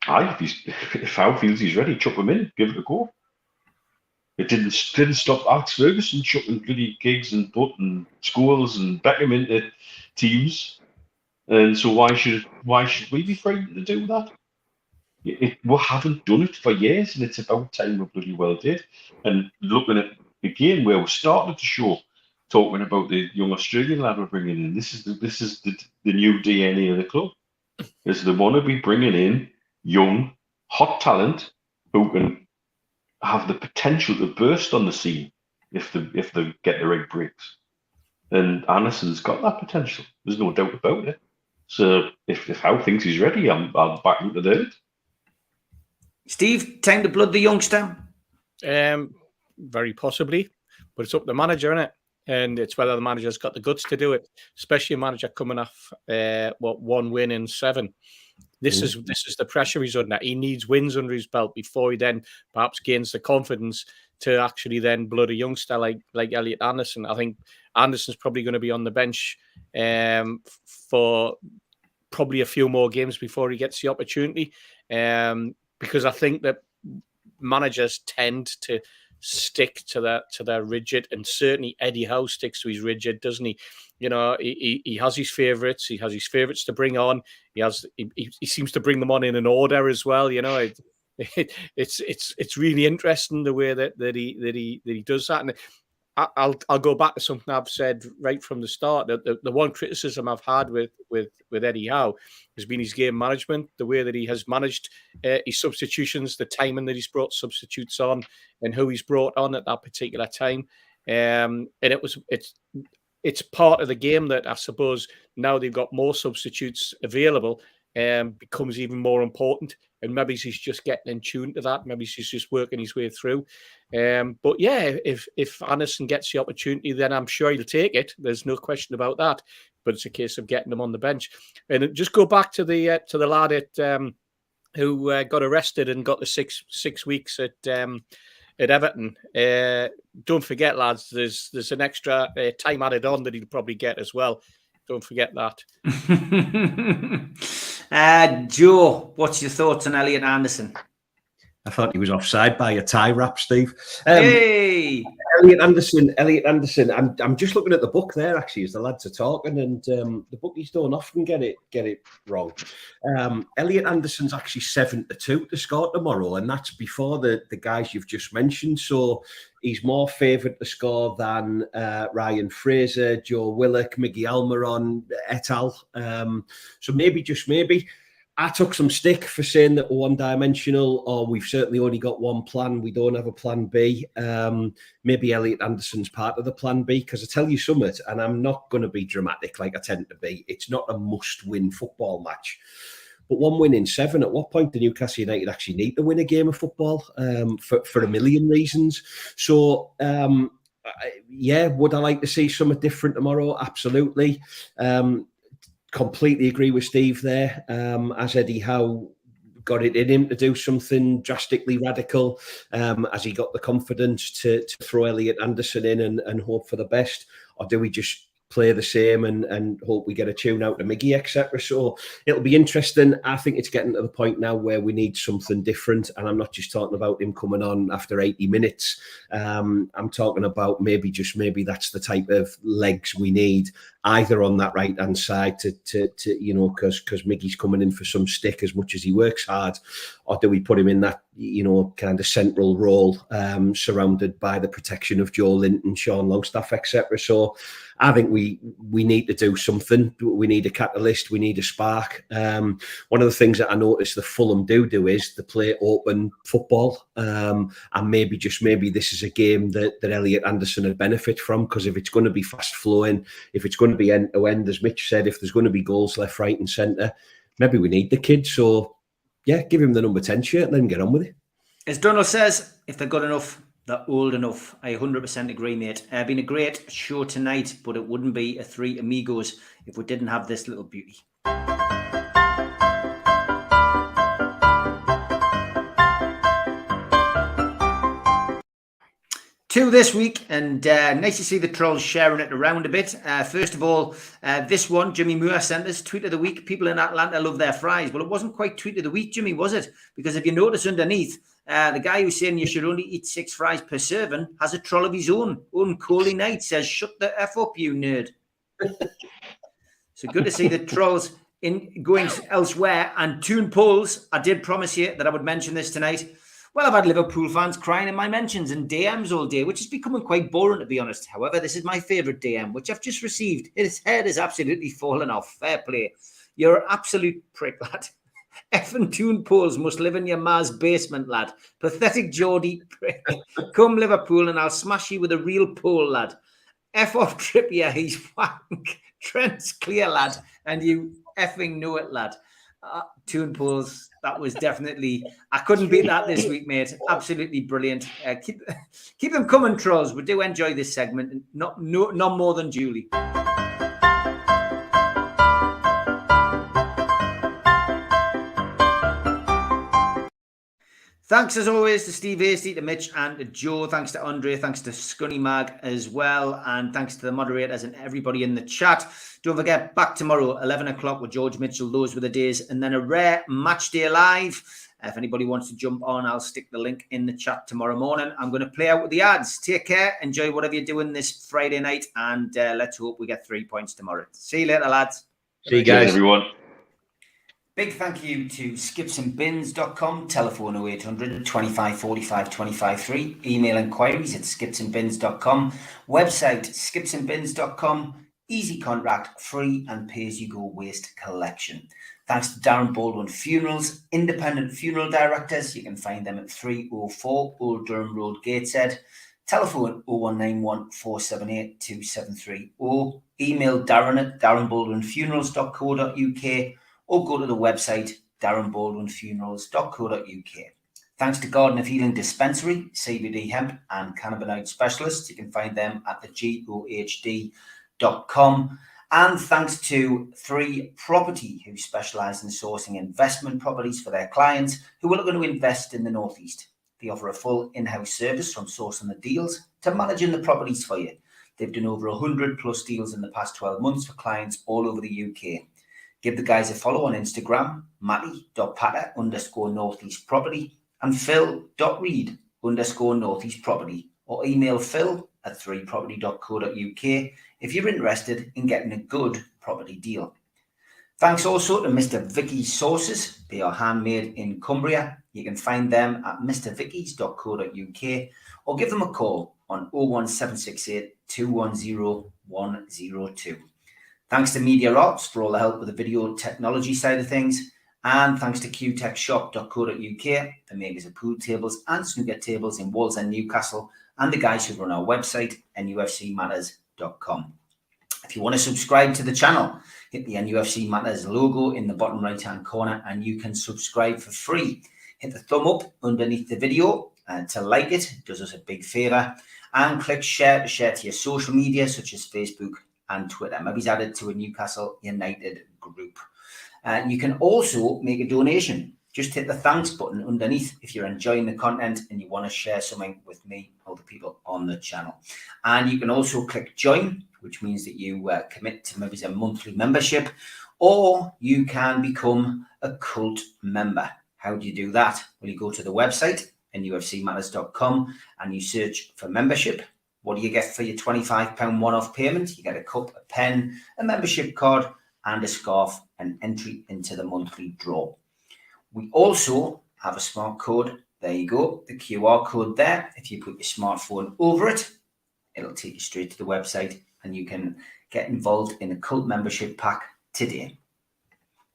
If Howe feels he's ready, chuck him in, give it a go. It didn't stop Alex Ferguson chucking bloody Giggs and Butt and Scholes and Beckham into teams. And so why should we be frightened to do that? We haven't done it for years, and it's about time we bloody well did. And looking at the game where we started the show, talking about the young Australian lad we're bringing in, this is the new DNA of the club. Is they want to be bringing in young, hot talent who can have the potential to burst on the scene if they get the right breaks. And Anderson's got that potential. There's no doubt about it. So if Howe thinks he's ready, I'll back him to do it. Steve, time to blood the youngster? Very possibly, but it's up to the manager, isn't it? And it's whether the manager's got the guts to do it, especially a manager coming off 1 win in 7. This is the pressure he's under. He needs wins under his belt before he then perhaps gains the confidence to actually then blood a youngster like Elliot Anderson. I think Anderson's probably going to be on the bench for probably a few more games before he gets the opportunity, because I think that managers tend to stick to their rigid, and certainly Eddie Howe sticks to his rigid, doesn't he? You know, he has his favourites. He has his favourites to bring on. He seems to bring them on in an order as well. You know, it's really interesting the way that he does that. And I'll go back to something I've said right from the start. The one criticism I've had with Eddie Howe has been his game management, the way that he has managed his substitutions, the timing that he's brought substitutes on, and who he's brought on at that particular time. And it's part of the game that I suppose now they've got more substitutes available, becomes even more important. And maybe he's just getting in tune to that. Maybe he's just working his way through. But yeah, if Anderson gets the opportunity, then I'm sure he'll take it. There's no question about that. But it's a case of getting him on the bench. And just go back to the lad who got arrested and got the six weeks at Everton. Don't forget, lads, there's an extra time added on that he'll probably get as well. Don't forget that. Joe, what's your thoughts on Elliot Anderson? I thought he was offside by a tie wrap, Steve. Hey, Elliot Anderson. I'm just looking at the book there, actually, as the lads are talking, and the bookies don't often get it wrong. Elliot Anderson's actually 7-2 to score tomorrow, and that's before the guys you've just mentioned. So he's more favoured to score than Ryan Fraser, Joe Willock, Miggy Almiron, et al. So maybe, just maybe, I took some stick for saying that we're one-dimensional, or we've certainly only got one plan. We don't have a plan B. Maybe Elliot Anderson's part of the plan B, because I tell you something, and I'm not going to be dramatic like I tend to be. It's not a must-win football match. But 1 win in 7, at what point do Newcastle United actually need to win a game of football for a million reasons? So, yeah, would I like to see something different tomorrow? Absolutely. Completely agree with Steve there. As Eddie Howe got it in him to do something drastically radical, as he got the confidence to throw Elliot Anderson in and hope for the best, or do we just play the same and hope we get a tune out to Miggy, etc. So it'll be interesting. I think it's getting to the point now where we need something different, and I'm not just talking about him coming on after 80 minutes. I'm talking about maybe that's the type of legs we need, either on that right hand side to you know, because Miggy's coming in for some stick as much as he works hard, or do we put him in that, you know, kind of central role, surrounded by the protection of Joe Linton, Sean Longstaff, etc. So I think we need to do something. We need a catalyst. We need a spark. One of the things that I noticed the Fulham do is they play open football, and maybe this is a game that Elliot Anderson would benefit from, because if it's going to be fast flowing, if it's going to be end to end, as Mitch said, if there's going to be goals left, right, and centre, maybe we need the kid. So yeah, give him the number 10 shirt and let him get on with it. As Donald says, if they're good enough, they're old enough. I 100% agree, mate. Been a great show tonight, but it wouldn't be a 3 Amigos if we didn't have this little beauty. Two this week, and nice to see the trolls sharing it around a bit. First of all, this one, Jimmy Moore sent us, tweet of the week. People in Atlanta love their fries. Well, it wasn't quite tweet of the week, Jimmy, was it? Because if you notice underneath, the guy who's saying you should only eat 6 fries per serving has a troll of his own. Coley Knight says, shut the F up, you nerd. So good to see the trolls going elsewhere. And Toon Polls, I did promise you that I would mention this tonight. Well, I've had Liverpool fans crying in my mentions and DMs all day, which is becoming quite boring, to be honest. However, this is my favourite DM, which I've just received. His head is absolutely fallen off. Fair play. You're an absolute prick, lad. Effing Toon Poles must live in your ma's basement, lad. Pathetic Geordie prick. Come Liverpool and I'll smash you with a real pole, lad. F off Trippier, he's wank. Trent's clear, lad, and you effing know it, lad. Tune pulls, that was definitely, I couldn't beat that this week, mate. Absolutely brilliant. Keep them coming, trolls. We do enjoy this segment, not more than Julie. Thanks as always to Steve Hasty, to Mitch, and to Joe. Thanks to Andre. Thanks to Scunny Mag as well. And thanks to the moderators and everybody in the chat. Don't forget, back tomorrow, 11 o'clock with George Mitchell. Those were the days. And then a rare match day live. If anybody wants to jump on, I'll stick the link in the chat tomorrow morning. I'm going to play out with the ads. Take care. Enjoy whatever you're doing this Friday night. And let's hope we get 3 points tomorrow. See you later, lads. See you guys. Cheers, everyone. Big thank you to skipsandbins.com, telephone 0800 25 45 25 3, email inquiries at skipsandbins.com, website skipsandbins.com, easy contract, free and pay-as-you-go waste collection. Thanks to Darren Baldwin Funerals, independent funeral directors. You can find them at 304 Old Durham Road, Gateshead. Telephone 0191 478 273 or email Darren at darrenbaldwinfunerals.co.uk or go to the website darrenbaldwinfunerals.co.uk. Thanks to Garden of Healing Dispensary, CBD Hemp and Cannabinoid Specialists. You can find them at thegohd.com. And thanks to 3 Property, who specialise in sourcing investment properties for their clients who are looking to invest in the Northeast. They offer a full in-house service from sourcing the deals to managing the properties for you. They've done over 100 plus deals in the past 12 months for clients all over the UK. Give the guys a follow on Instagram, matty.patter_northeast property and phil.reed_northeast property, or email phil@3property.co.uk if you're interested in getting a good property deal. Thanks also to Mr. Vicky's Sauces. They are handmade in Cumbria. You can find them at mrvickies.co.uk or give them a call on 01768 210 102. Thanks to Media Arts for all the help with the video technology side of things. And thanks to qtechshop.co.uk, the makers of pool tables and snooker tables in Walls and Newcastle, and the guys who run our website, NUFCmatters.com. If you want to subscribe to the channel, hit the NUFC Matters logo in the bottom right-hand corner and you can subscribe for free. Hit the thumb up underneath the video to like it. It does us a big favour. And click share to share to your social media, such as Facebook and Twitter. Maybe he's added to a Newcastle United group. You can also make a donation. Just hit the thanks button underneath if you're enjoying the content and you want to share something with me or the people on the channel. And you can also click join, which means that you commit to maybe a monthly membership, or you can become a cult member. How do you do that? Well, you go to the website, nufcmatters.com, and you search for membership. What do you get for your £25 one-off payment? You get a cup, a pen, a membership card, and a scarf, and entry into the monthly draw. We also have a smart code. There you go, the QR code there. If you put your smartphone over it, it'll take you straight to the website and you can get involved in a cult membership pack today.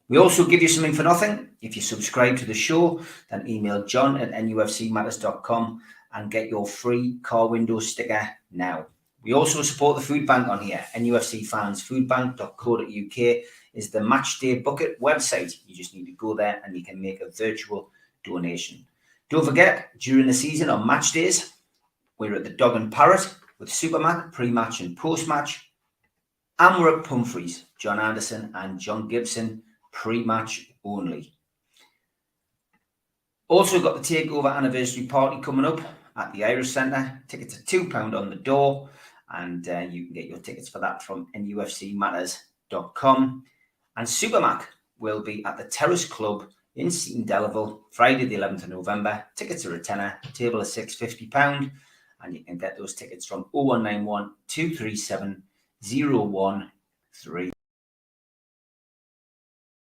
We also give you something for nothing. If you subscribe to the show, then email john@nufcmatters.com and get your free car window sticker now. We also support the food bank on here. NUFC fans foodbank.co.uk is the matchday bucket website. You just need to go there and you can make a virtual donation. Don't forget, during the season on match days, we're at the Dog and Parrot with Supermac, pre-match and post-match. And we're at Pumphrey's, John Anderson and John Gibson, pre-match only. Also got the Takeover anniversary party coming up at the Irish Centre. Tickets are £2 on the door, and you can get your tickets for that from nufcmatters.com. And Supermac will be at the Terrace Club in Seaton Delaval, Friday the 11th of November. Tickets are a tenner, table is £650, and you can get those tickets from 0191 237 013.